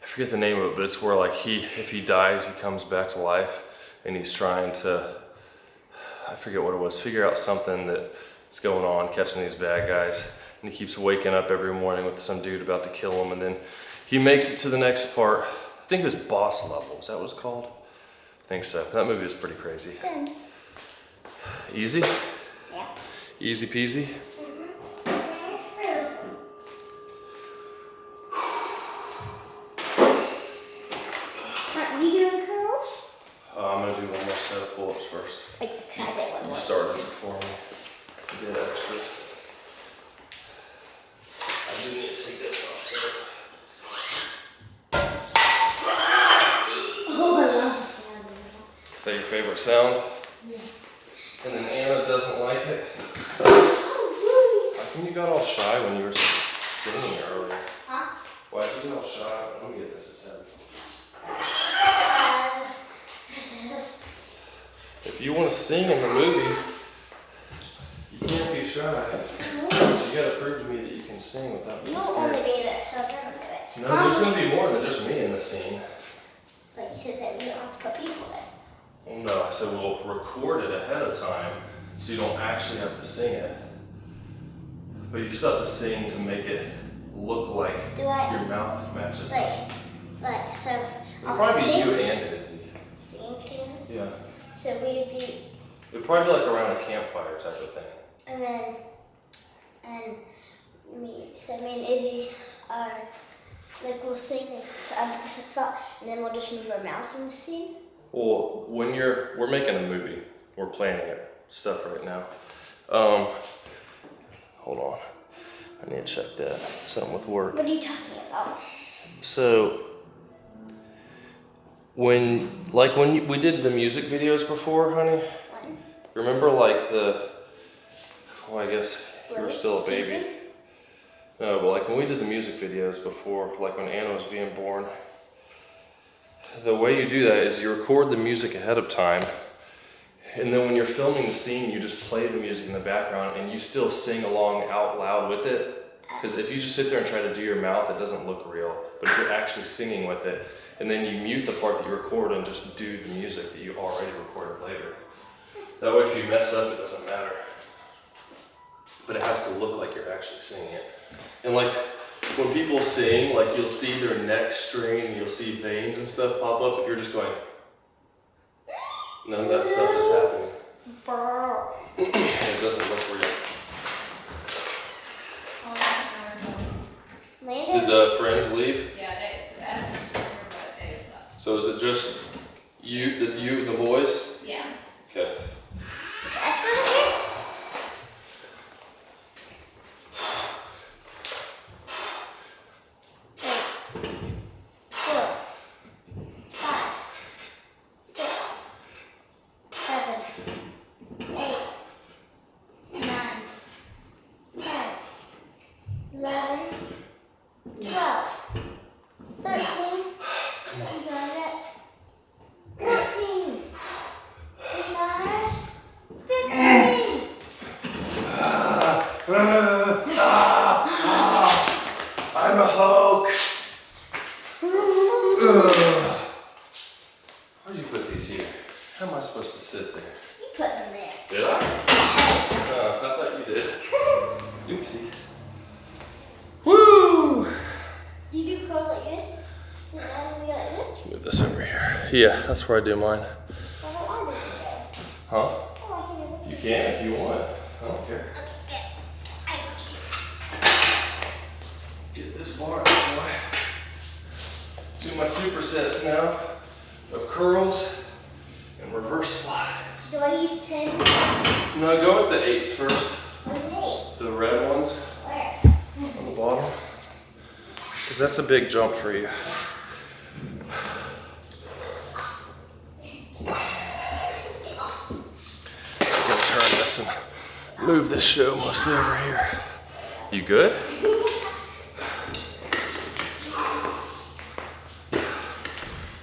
[SPEAKER 1] I forget the name of it, but it's where like if he dies, he comes back to life, and he's trying to, I forget what it was, figure out something that's going on, catching these bad guys, and he keeps waking up every morning with some dude about to kill him, and then he makes it to the next part. I think it was Boss Level. Is that what it's called? I think so. That movie was pretty crazy.
[SPEAKER 2] Done.
[SPEAKER 1] Easy?
[SPEAKER 2] Yeah.
[SPEAKER 1] Easy peasy? want to do one more set of pull-ups first.
[SPEAKER 2] Okay, can I do one
[SPEAKER 1] You
[SPEAKER 2] more?
[SPEAKER 1] started before me. You did extra. I do need to take this off there.
[SPEAKER 2] Oh, I love the sound of
[SPEAKER 1] Is that your favorite sound?
[SPEAKER 2] Yeah.
[SPEAKER 1] And then Anna doesn't like it.
[SPEAKER 2] Oh,
[SPEAKER 1] How come you got all shy when you were singing earlier?
[SPEAKER 2] huh?
[SPEAKER 1] Why did you get all shy? Let me get this. It's heavy. If you want to sing in the movie, you can't be shy. So you gotta prove to me that you can sing without being
[SPEAKER 2] You'll only
[SPEAKER 1] scared.
[SPEAKER 2] be there, so I'm gonna do it.
[SPEAKER 1] No, there's gonna be more than just me in the scene.
[SPEAKER 2] But you said that we don't have to put people in.
[SPEAKER 1] Well, no, I said we'll record it ahead of time so you don't actually have to sing it. But you still have to sing to make it look like
[SPEAKER 2] Do I-
[SPEAKER 1] your mouth matches.
[SPEAKER 2] So
[SPEAKER 1] It'll
[SPEAKER 2] I'll
[SPEAKER 1] probably be
[SPEAKER 2] sing.
[SPEAKER 1] you and Izzy.
[SPEAKER 2] Sing to you.
[SPEAKER 1] Yeah.
[SPEAKER 2] So we'd be,
[SPEAKER 1] It'd probably be like around a campfire type of thing.
[SPEAKER 2] and me and Izzy are, like, we'll sing at a different spot, and then we'll just move our mouths in the scene.
[SPEAKER 1] Well, we're making a movie. We're planning it, stuff right now. Hold on. I need to check that. Something with work.
[SPEAKER 2] What are you talking about?
[SPEAKER 1] So, when we did the music videos before, honey,
[SPEAKER 2] One.
[SPEAKER 1] remember like well, I guess you were still a baby.
[SPEAKER 2] Teasing?
[SPEAKER 1] No, but like when we did the music videos before, like when Anna was being born, the way you do that is you record the music ahead of time, and then when you're filming the scene, you just play the music in the background and you still sing along out loud with it. Because if you just sit there and try to do your mouth, it doesn't look real. But if you're actually singing with it, and then you mute the part that you record and just do the music that you already recorded later. That way if you mess up, it doesn't matter. But it has to look like you're actually singing it. And like when people sing, like you'll see their neck strain, you'll see veins and stuff pop up. If you're just going, none of that stuff is happening. And it doesn't look real. Did the friends leave?
[SPEAKER 3] Yeah, Dave's the best, but Dave's not.
[SPEAKER 1] So is it just you, the boys?
[SPEAKER 3] Yeah.
[SPEAKER 1] Okay.
[SPEAKER 2] That's not here. 4, 5, 6, 7, 8, 9, 10, 11, 12, 13.
[SPEAKER 1] Come on.
[SPEAKER 2] You got it. 14. You got it. 15.
[SPEAKER 1] I'm a Hulk. Why'd you put these here? How am I supposed to sit there?
[SPEAKER 2] You put them there.
[SPEAKER 1] Did I?
[SPEAKER 2] Yes.
[SPEAKER 1] I thought you did. Oopsie. Woo!
[SPEAKER 2] Do you do curl like this? Does that be like this?
[SPEAKER 1] Let's move this over here. Yeah, that's where I do mine.
[SPEAKER 2] I don't want to do that.
[SPEAKER 1] Huh?
[SPEAKER 2] Oh, I can do
[SPEAKER 1] You can if you want. I don't care.
[SPEAKER 2] it. Okay, I want to.
[SPEAKER 1] Get this bar out of the way. Do my supersets now of curls and reverse flies.
[SPEAKER 2] Do I use 10?
[SPEAKER 1] No, go with the 8s first.
[SPEAKER 2] What is 8?
[SPEAKER 1] The red ones
[SPEAKER 2] Where?
[SPEAKER 1] on the bottom. Because that's a big jump for you. So I'm going to turn this and move this show mostly over here. You good?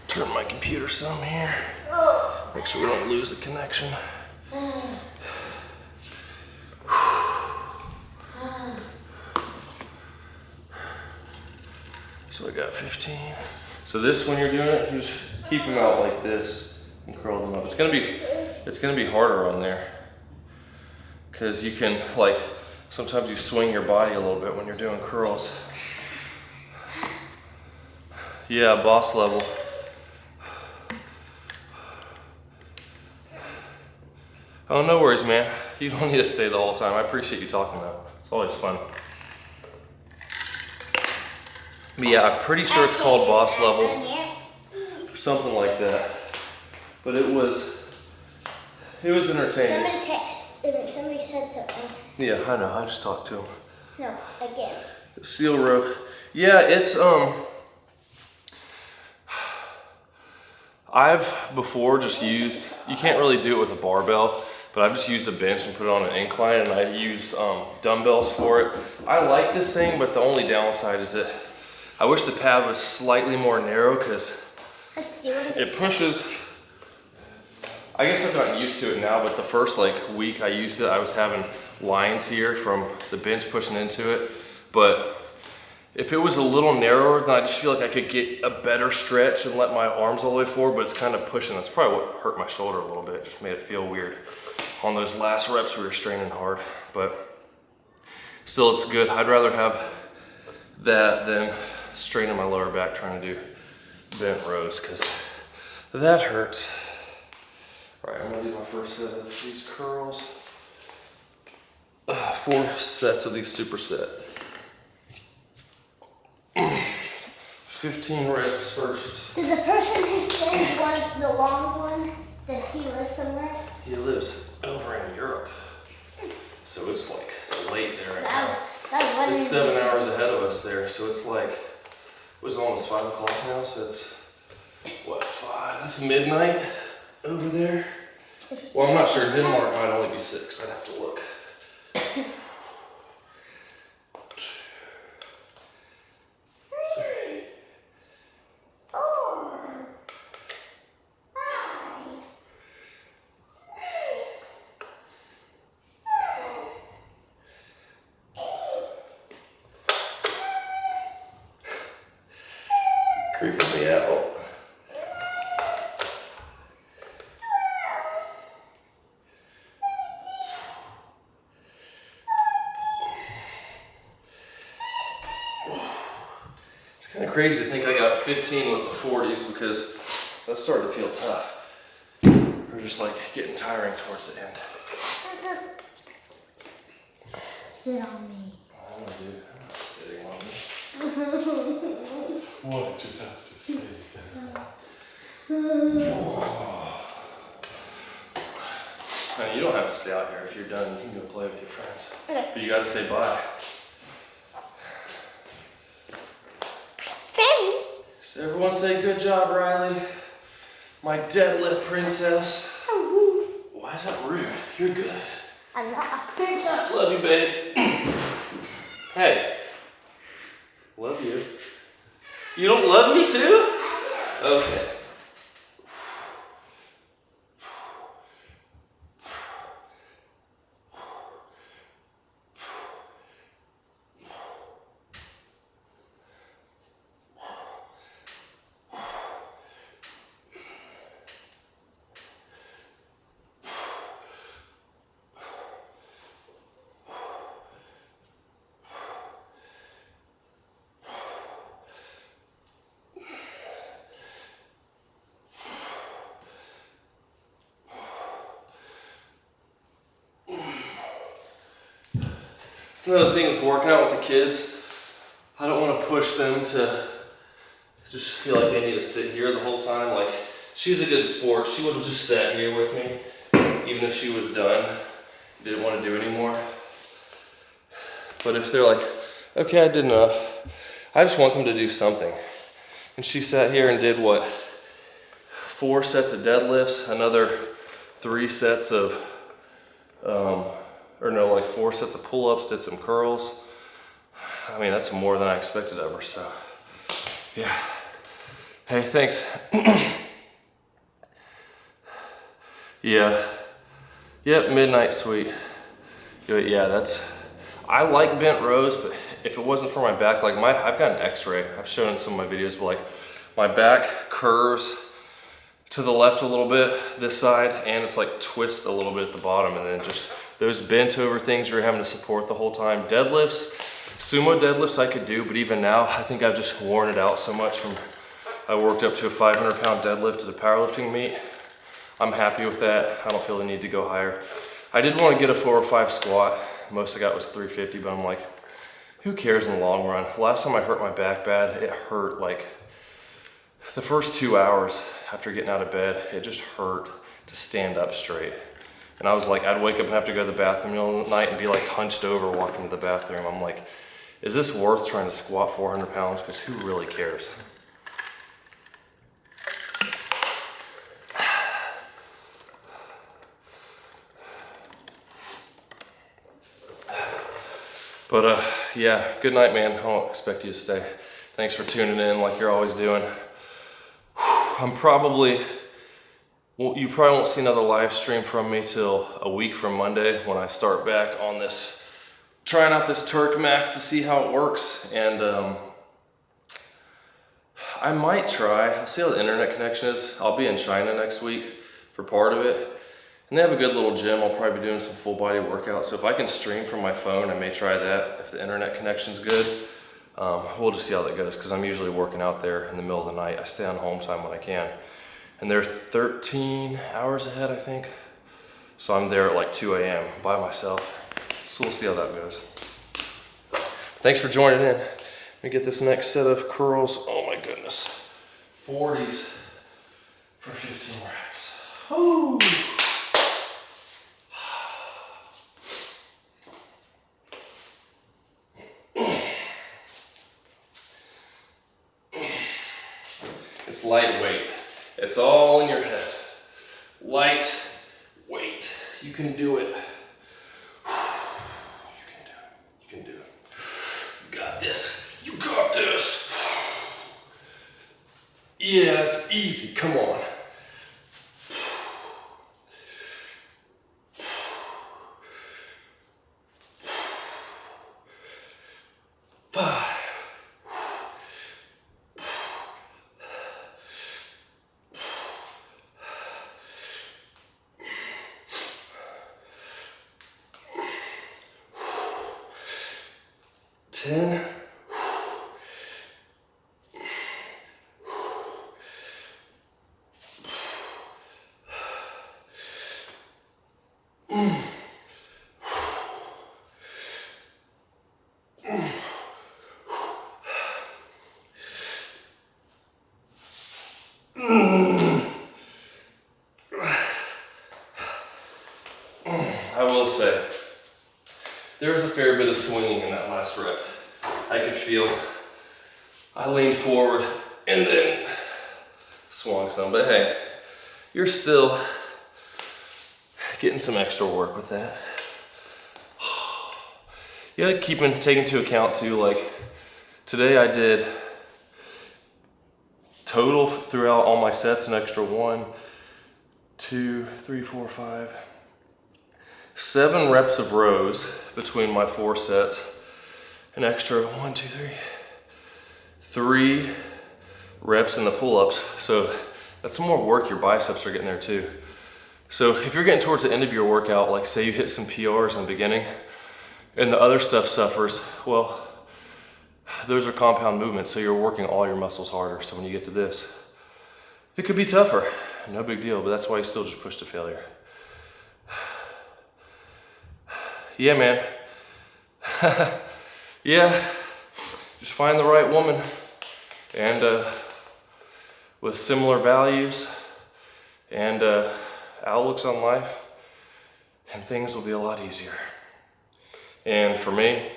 [SPEAKER 1] Turn my computer some here. Make sure we don't lose the connection. So I got 15. So this, when you're doing it, you just keep them out like this and curl them up. It's gonna be harder on there because you can like sometimes you swing your body a little bit when you're doing curls. Yeah, boss level. Oh, no worries, man. You don't need to stay the whole time. I appreciate you talking though. It's always fun. But yeah, I'm pretty sure it's called boss level. Something like that. But it was entertaining.
[SPEAKER 2] Somebody said something.
[SPEAKER 1] Yeah, I know. I just talked to him.
[SPEAKER 2] No, again.
[SPEAKER 1] Seal rope. Yeah, it's I've before just used, you can't really do it with a barbell, but I've just used a bench and put it on an incline, and I use dumbbells for it. I like this thing, but the only downside is that I wish the pad was slightly more narrow, because
[SPEAKER 2] Let's see, what is
[SPEAKER 1] it pushes. I guess I've gotten used to it now, but the first week I used it, I was having lines here from the bench pushing into it. But if it was a little narrower, then I just feel like I could get a better stretch and let my arms all the way forward, but it's kind of pushing. That's probably what hurt my shoulder a little bit, just made it feel weird. On those last reps, we were straining hard, but still it's good. I'd rather have that than straining my lower back trying to do bent rows, because that hurts. All right, I'm gonna do my first set of these curls. 4 sets of these superset. 15 reps first.
[SPEAKER 2] Did the person who said he wanted the long one, does he live somewhere?
[SPEAKER 1] He lives over in Europe. So it's like late there right now. It's 7 hours ahead of us there. So it's like, it was almost 5 o'clock now. So it's, what, 5? That's midnight over there. Well, I'm not sure. Denmark might only be 6. I'd have to look.
[SPEAKER 2] 4, 5, 6, 7, 8.
[SPEAKER 1] Creeping me out. It's kind of crazy to think I got 15 with the 40s, because that's starting to feel tough. Or just like getting tiring towards the end.
[SPEAKER 2] Sit on me.
[SPEAKER 1] Oh, dude, I'm not sitting on you. What did you have to say? Honey, you don't have to stay out here. If you're done, you can go play with your friends.
[SPEAKER 2] Okay.
[SPEAKER 1] But you gotta say bye. So everyone say good job, Riley. My deadlift princess. Why is that rude? You're good.
[SPEAKER 2] I'm not a princess.
[SPEAKER 1] Love you, babe. Hey. Love you. You don't love me too? Okay. Another thing with working out with the kids, I don't want to push them to just feel like they need to sit here the whole time. Like, she's a good sport. She would have just sat here with me, even if she was done, didn't want to do anymore. But if they're like, okay, I did enough, I just want them to do something. And she sat here and did what? 4 sets of deadlifts, another 3 sets of, 4 sets of pull-ups, did some curls. I mean, that's more than I expected of her, so yeah. Hey, thanks. Yeah. Yep, midnight sweet. Yeah, I like bent rows, but if it wasn't for my back, I've got an x-ray. I've shown in some of my videos, but my back curves to the left a little bit, this side, and it's twist a little bit at the bottom, and then just those bent over things where you're having to support the whole time. Deadlifts, sumo deadlifts I could do, but even now, I think I've just worn it out so much I worked up to a 500-pound deadlift at a powerlifting meet. I'm happy with that. I don't feel the need to go higher. I did want to get a 405 squat. Most I got was 350, but I'm like, who cares in the long run? Last time I hurt my back bad, it hurt The first 2 hours after getting out of bed, it just hurt to stand up straight. And I was like, I'd wake up and have to go to the bathroom in the middle of the night and be like hunched over walking to the bathroom. I'm like, is this worth trying to squat 400 pounds? Because who really cares? But yeah, good night, man. I don't expect you to stay. Thanks for tuning in like you're always doing. You probably won't see another live stream from me till a week from Monday when I start back on this, trying out this Turk Max to see how it works. And I might try, I'll see how the internet connection is. I'll be in China next week for part of it. And they have a good little gym. I'll probably be doing some full body workouts. So if I can stream from my phone, I may try that if the internet connection's good. We'll just see how that goes, because I'm usually working out there in the middle of the night. I stay on home time when I can. And they're 13 hours ahead, I think. So I'm there at like 2 a.m. by myself. So we'll see how that goes. Thanks for joining in. Let me get this next set of curls. Oh my goodness. 40s for 15 reps. Woo. It's lightweight. It's all in your head. Light weight. You can do it. You can do it. You can do it. You got this. You got this. Yeah, it's easy. Come on. 5. 10. I will say, there's a fair bit of swinging in that last rep. I could feel, I leaned forward and then swung some, but hey, you're still getting some extra work with that. You gotta take into account too, like today I did total throughout all my sets an extra 1, 2, 3, 4, 5, 7 reps of rows between my 4 sets. An extra 1, 2, 3 reps in the pull-ups. So that's some more work your biceps are getting there too. So if you're getting towards the end of your workout, like say you hit some PRs in the beginning and the other stuff suffers, well, those are compound movements. So you're working all your muscles harder. So when you get to this, it could be tougher. No big deal, but that's why you still just push to failure. Yeah, man. Yeah, just find the right woman and with similar values and outlooks on life, and things will be a lot easier. And for me,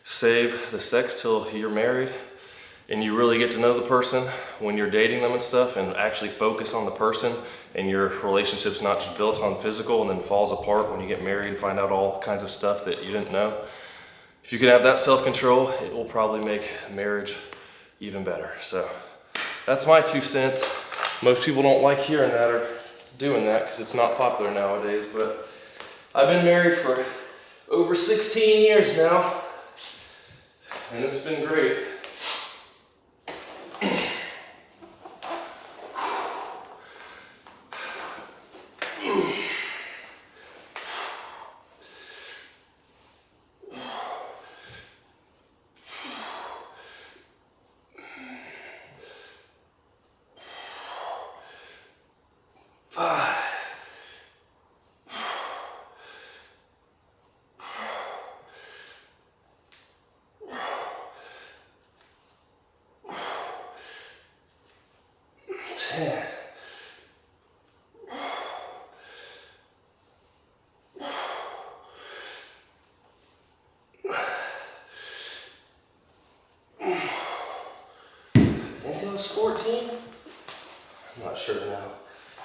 [SPEAKER 1] save the sex till you're married and you really get to know the person when you're dating them and stuff, and actually focus on the person, and your relationship's not just built on physical and then falls apart when you get married and find out all kinds of stuff that you didn't know. If you can have that self-control, it will probably make marriage even better. So that's my 2 cents. Most people don't like hearing that or doing that because it's not popular nowadays, but I've been married for over 16 years now, and it's been great.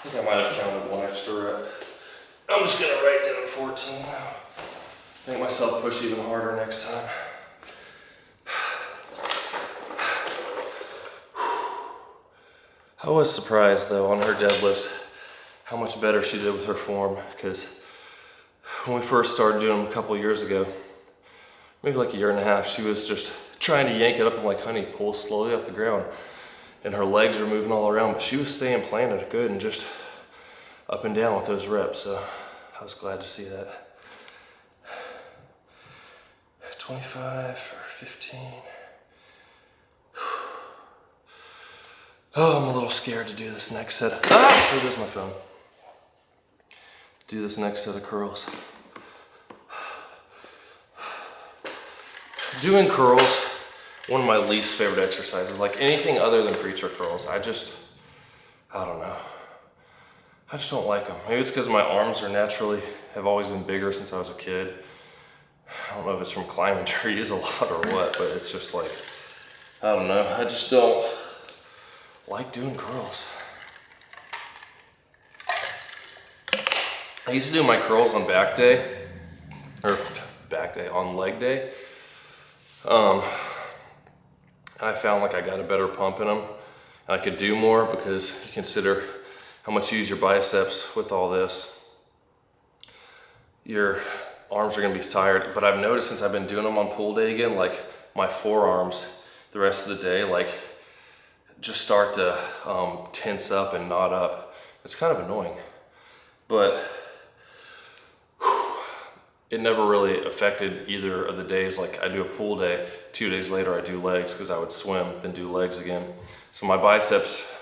[SPEAKER 1] I think I might have counted one extra rep. I'm just gonna write down 14 now. Make myself push even harder next time. I was surprised though on her deadlifts how much better she did with her form, because when we first started doing them a couple years ago, maybe like a year and a half, she was just trying to yank it up. I'm like, honey, pull slowly off the ground. And her legs were moving all around, but she was staying planted good and just up and down with those reps. So I was glad to see that. 25 or 15. Oh, I'm a little scared to do this next set of, there goes my phone. Do this next set of curls. Doing curls, one of my least favorite exercises. Like anything other than preacher curls, I don't know. I just don't like them. Maybe it's because my arms have always been bigger since I was a kid. I don't know if it's from climbing trees a lot or what, but it's just like, I don't know. I just don't like doing curls. I used to do my curls on back day, on leg day. And I found like I got a better pump in them, and I could do more because you consider how much you use your biceps with all this. Your arms are gonna be tired, but I've noticed since I've been doing them on pull day again, like my forearms the rest of the day, like just start to tense up and knot up. It's kind of annoying, but it never really affected either of the days. Like I do a pull day, 2 days later I do legs because I would swim, then do legs again. So my biceps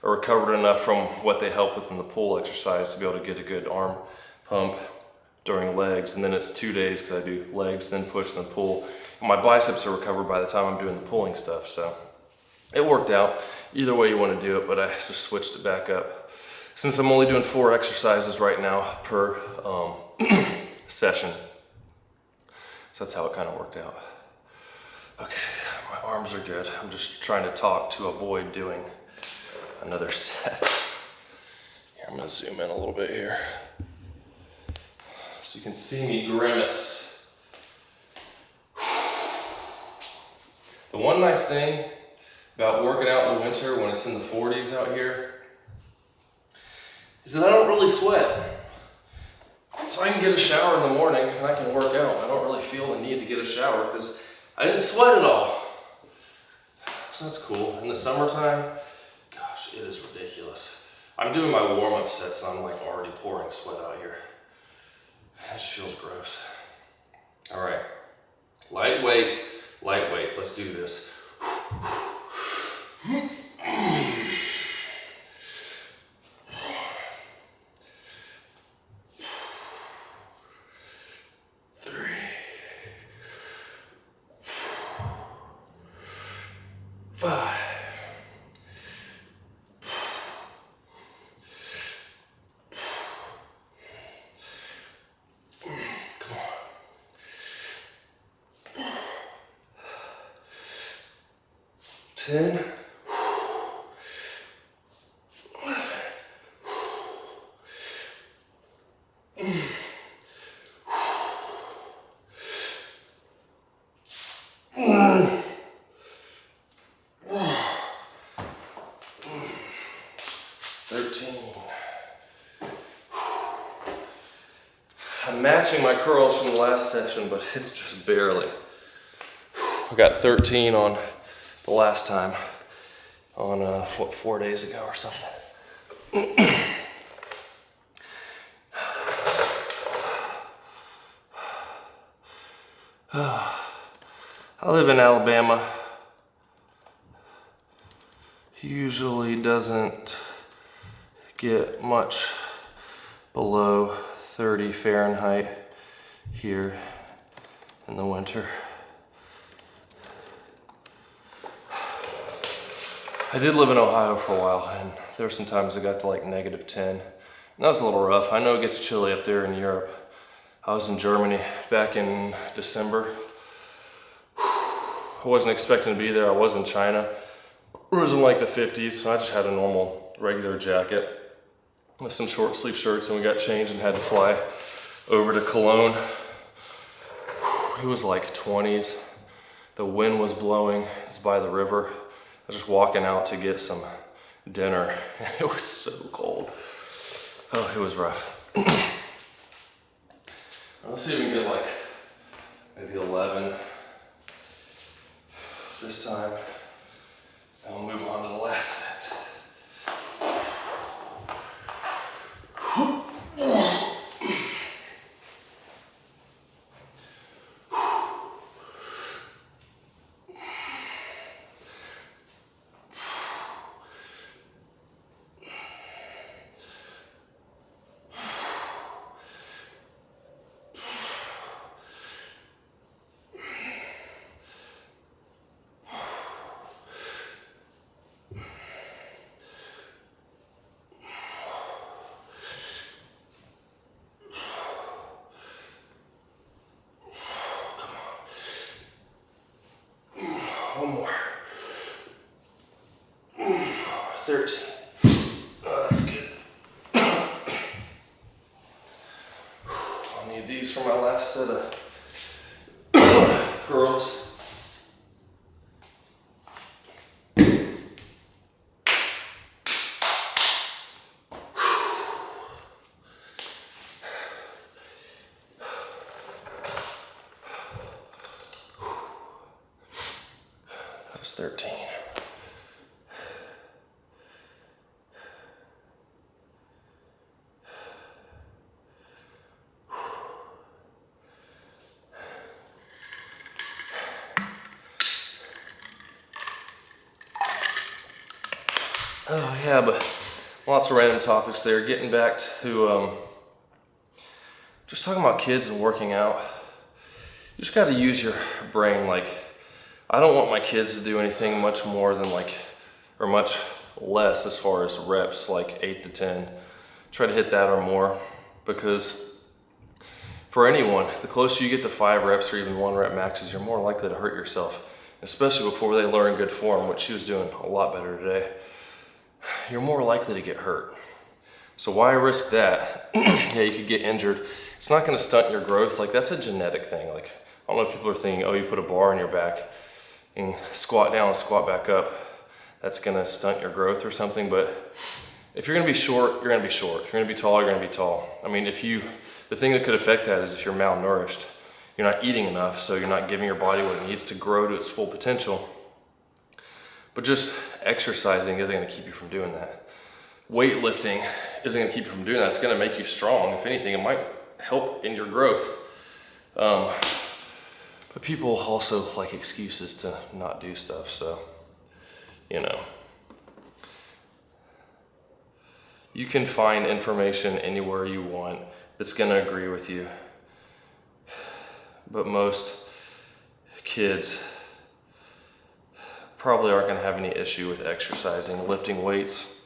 [SPEAKER 1] are recovered enough from what they help with in the pull exercise to be able to get a good arm pump during legs. And then it's 2 days because I do legs, then push, then pull. And my biceps are recovered by the time I'm doing the pulling stuff. So it worked out. Either way you want to do it, but I just switched it back up. Since I'm only doing 4 exercises right now per session. So that's how it kind of worked out. Okay, my arms are good. I'm just trying to talk to avoid doing another set. Here, I'm gonna zoom in a little bit here so you can see me grimace. The one nice thing about working out in the winter when it's in the 40s out here is that I don't really sweat. So I can get a shower in the morning and I can work out. I don't really feel the need to get a shower because I didn't sweat at all. So that's cool. In the summertime, gosh, it is ridiculous. I'm doing my warm-up sets and I'm like already pouring sweat out here. It just feels gross. All right, lightweight, let's do this. 5. Come on. 10. 11. 13. I'm matching my curls from the last session, but it's just barely. I got 13 on the last time, on 4 days ago or something. I live in Alabama. Usually doesn't get much below 30 Fahrenheit here in the winter. I did live in Ohio for a while, and there were some times it got to like -10. And that was a little rough. I know it gets chilly up there in Europe. I was in Germany back in December. I wasn't expecting to be there. I was in China. It was in like the 50s, so I just had a normal, regular jacket. with some short sleeve shirts, and we got changed and had to fly over to Cologne. It was like 20s. The wind was blowing. It's by the river. I was just walking out to get some dinner, and it was so cold. Oh, it was rough. Let's see if we can get like maybe 11 this time. And we'll move on to the last set. One more. 13. Oh, that's good. I'll need these for my last set of curls. That was 13. Oh yeah, but lots of random topics there. Getting back to just talking about kids and working out. You just got to use your brain. Like, I don't want my kids to do anything much more than or much less as far as reps, like 8 to 10. Try to hit that or more, because for anyone, the closer you get to 5 reps or even 1 rep maxes, you're more likely to hurt yourself, especially before they learn good form, which she was doing a lot better today. You're more likely to get hurt. So why risk that? Yeah, you could get injured. It's not gonna stunt your growth. Like, that's a genetic thing. Like, I don't know if people are thinking, oh, you put a bar on your back and squat down and squat back up, that's gonna stunt your growth or something. But if you're gonna be short, you're gonna be short. If you're gonna be tall, you're gonna be tall. I mean, the thing that could affect that is if you're malnourished, you're not eating enough, so you're not giving your body what it needs to grow to its full potential. But just exercising isn't gonna keep you from doing that. Weightlifting isn't gonna keep you from doing that. It's gonna make you strong. If anything, it might help in your growth. But people also like excuses to not do stuff, so, you know. You can find information anywhere you want that's gonna agree with you. But most kids probably aren't gonna have any issue with exercising, lifting weights.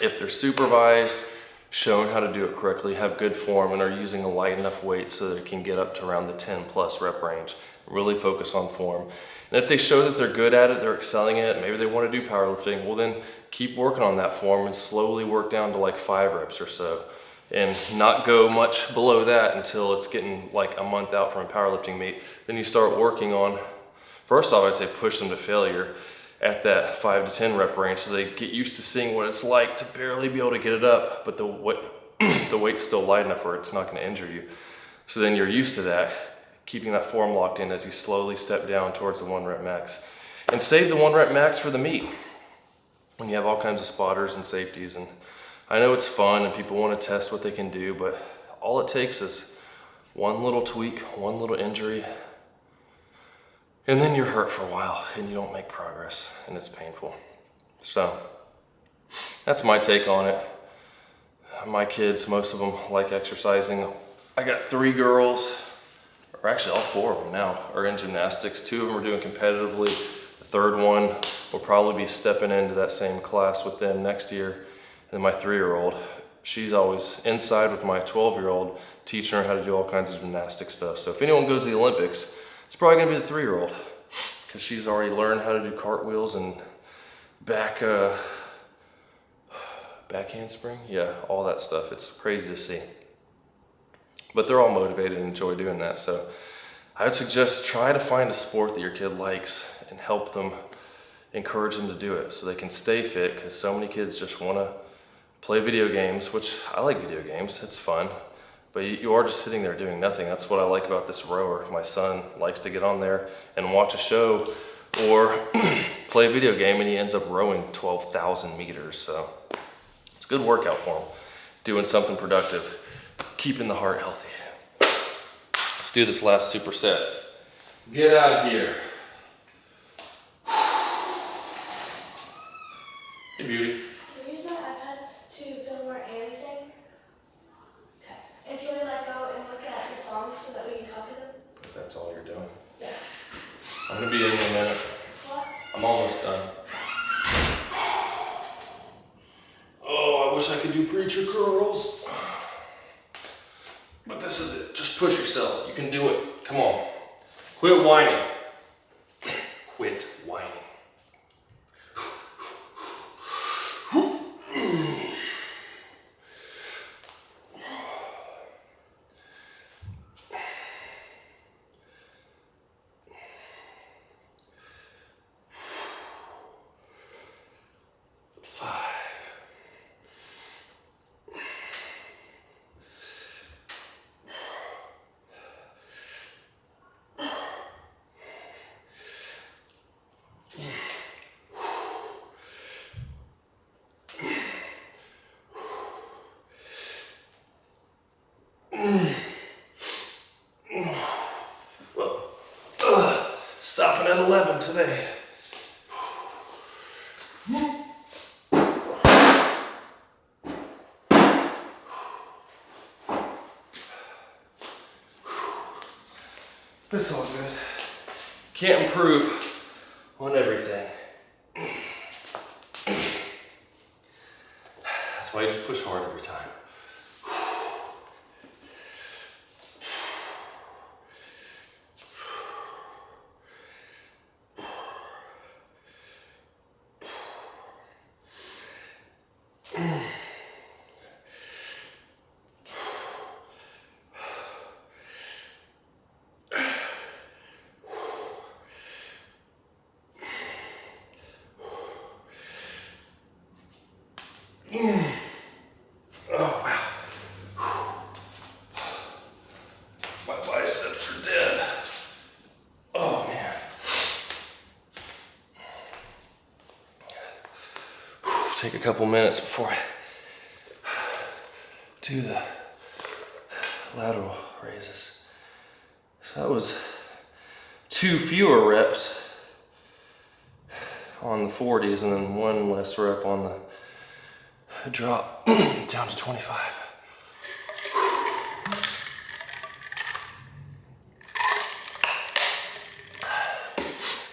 [SPEAKER 1] If they're supervised, shown how to do it correctly, have good form, and are using a light enough weight so that it can get up to around the 10+ rep range. Really focus on form. And if they show that they're good at it, they're excelling at it, maybe they want to do powerlifting, well then keep working on that form and slowly work down to like 5 reps or so. And not go much below that until it's getting like a month out from a powerlifting meet. Then you start working on, first off, I'd say push them to failure at that 5 to 10 rep range so they get used to seeing what it's like to barely be able to get it up, but the weight's still light enough where it's not going to injure you. So then you're used to that, keeping that form locked in as you slowly step down towards the 1 rep max. And save the 1 rep max for the meet when you have all kinds of spotters and safeties. And I know it's fun and people want to test what they can do, but all it takes is one little tweak, one little injury, and then you're hurt for a while and you don't make progress and it's painful. So that's my take on it. My kids, most of them like exercising. I got 3 girls, or actually all 4 of them now are in gymnastics. 2 of them are doing competitively. The 3rd one will probably be stepping into that same class with them next year. And then my 3-year-old, she's always inside with my 12-year-old, teaching her how to do all kinds of gymnastic stuff. So if anyone goes to the Olympics, it's probably gonna be the 3-year-old, because she's already learned how to do cartwheels and back back handspring, yeah, all that stuff. It's crazy to see. But they're all motivated and enjoy doing that. So I would suggest try to find a sport that your kid likes and help them, encourage them to do it so they can stay fit, because so many kids just want to play video games, which I like video games, it's fun. But you are just sitting there doing nothing. That's what I like about this rower. My son likes to get on there and watch a show or play a video game, and he ends up rowing 12,000 meters. So it's a good workout for him, doing something productive, keeping the heart healthy. Let's do this last superset. Get out of here. Hey, beauty.
[SPEAKER 4] Can we use my iPad to film our anything? Okay. And can we let go and look at the songs so that we can copy them?
[SPEAKER 1] If that's all you're doing.
[SPEAKER 4] Yeah.
[SPEAKER 1] I'm gonna be in a minute.
[SPEAKER 4] What?
[SPEAKER 1] I'm almost done. Oh, I wish I could do preacher curls. But this is it. Just push yourself. You can do it. Come on. Quit whining. Quit whining. Stopping at 11 today. It's all good. Can't improve on everything. That's why you just push hard every time. Oh, wow. My biceps are dead. Oh, man. Take a couple minutes before I do the lateral raises. So that was 2 fewer reps on the 40s and then 1 less rep on the drop down to 25.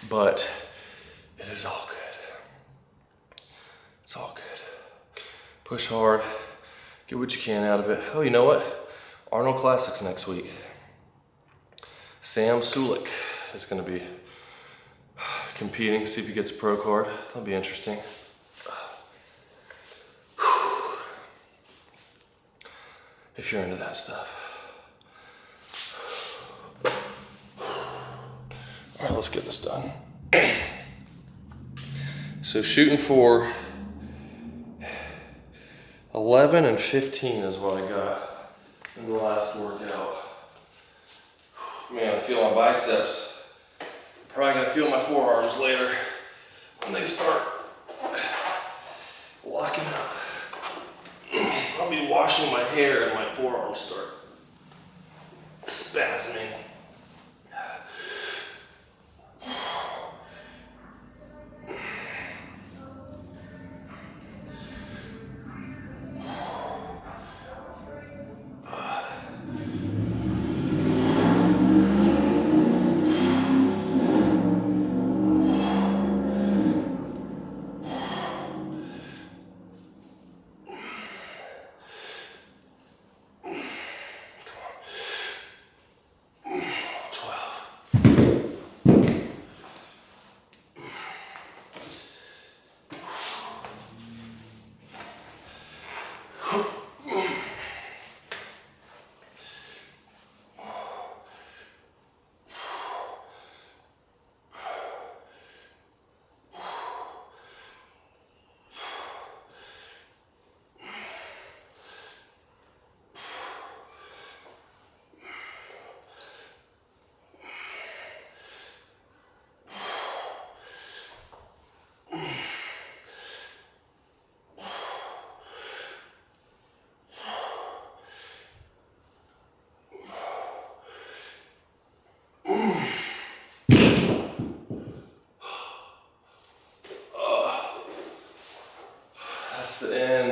[SPEAKER 1] But it is all good. It's all good. Push hard, get what you can out of it. Oh, you know what? Arnold Classics next week. Sam Sulik is going to be competing, see if he gets a pro card. That'll be interesting. If you're into that stuff. All right, let's get this done. So shooting for 11 and 15 is what I got in the last workout. Man, I feel my biceps. Probably gonna feel my forearms later when they start locking up. I'll be washing my hair and my forearms start spasming.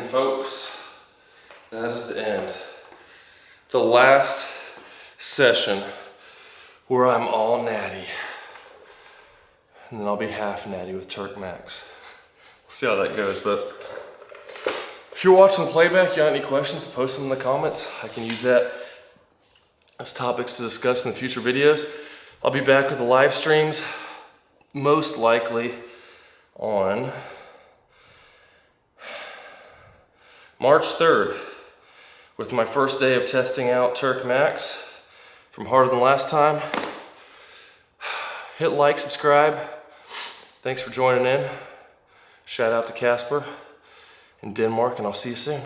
[SPEAKER 1] folks, that is the end. The last session where I'm all natty. And then I'll be half natty with Turk Max. We'll see how that goes, but if you're watching the playback, you got any questions, post them in the comments. I can use that as topics to discuss in the future videos. I'll be back with the live streams, most likely on March 3rd, with my first day of testing out Turk Max from Harder Than Last Time. Hit like, subscribe. Thanks for joining in. Shout out to Casper in Denmark, and I'll see you soon.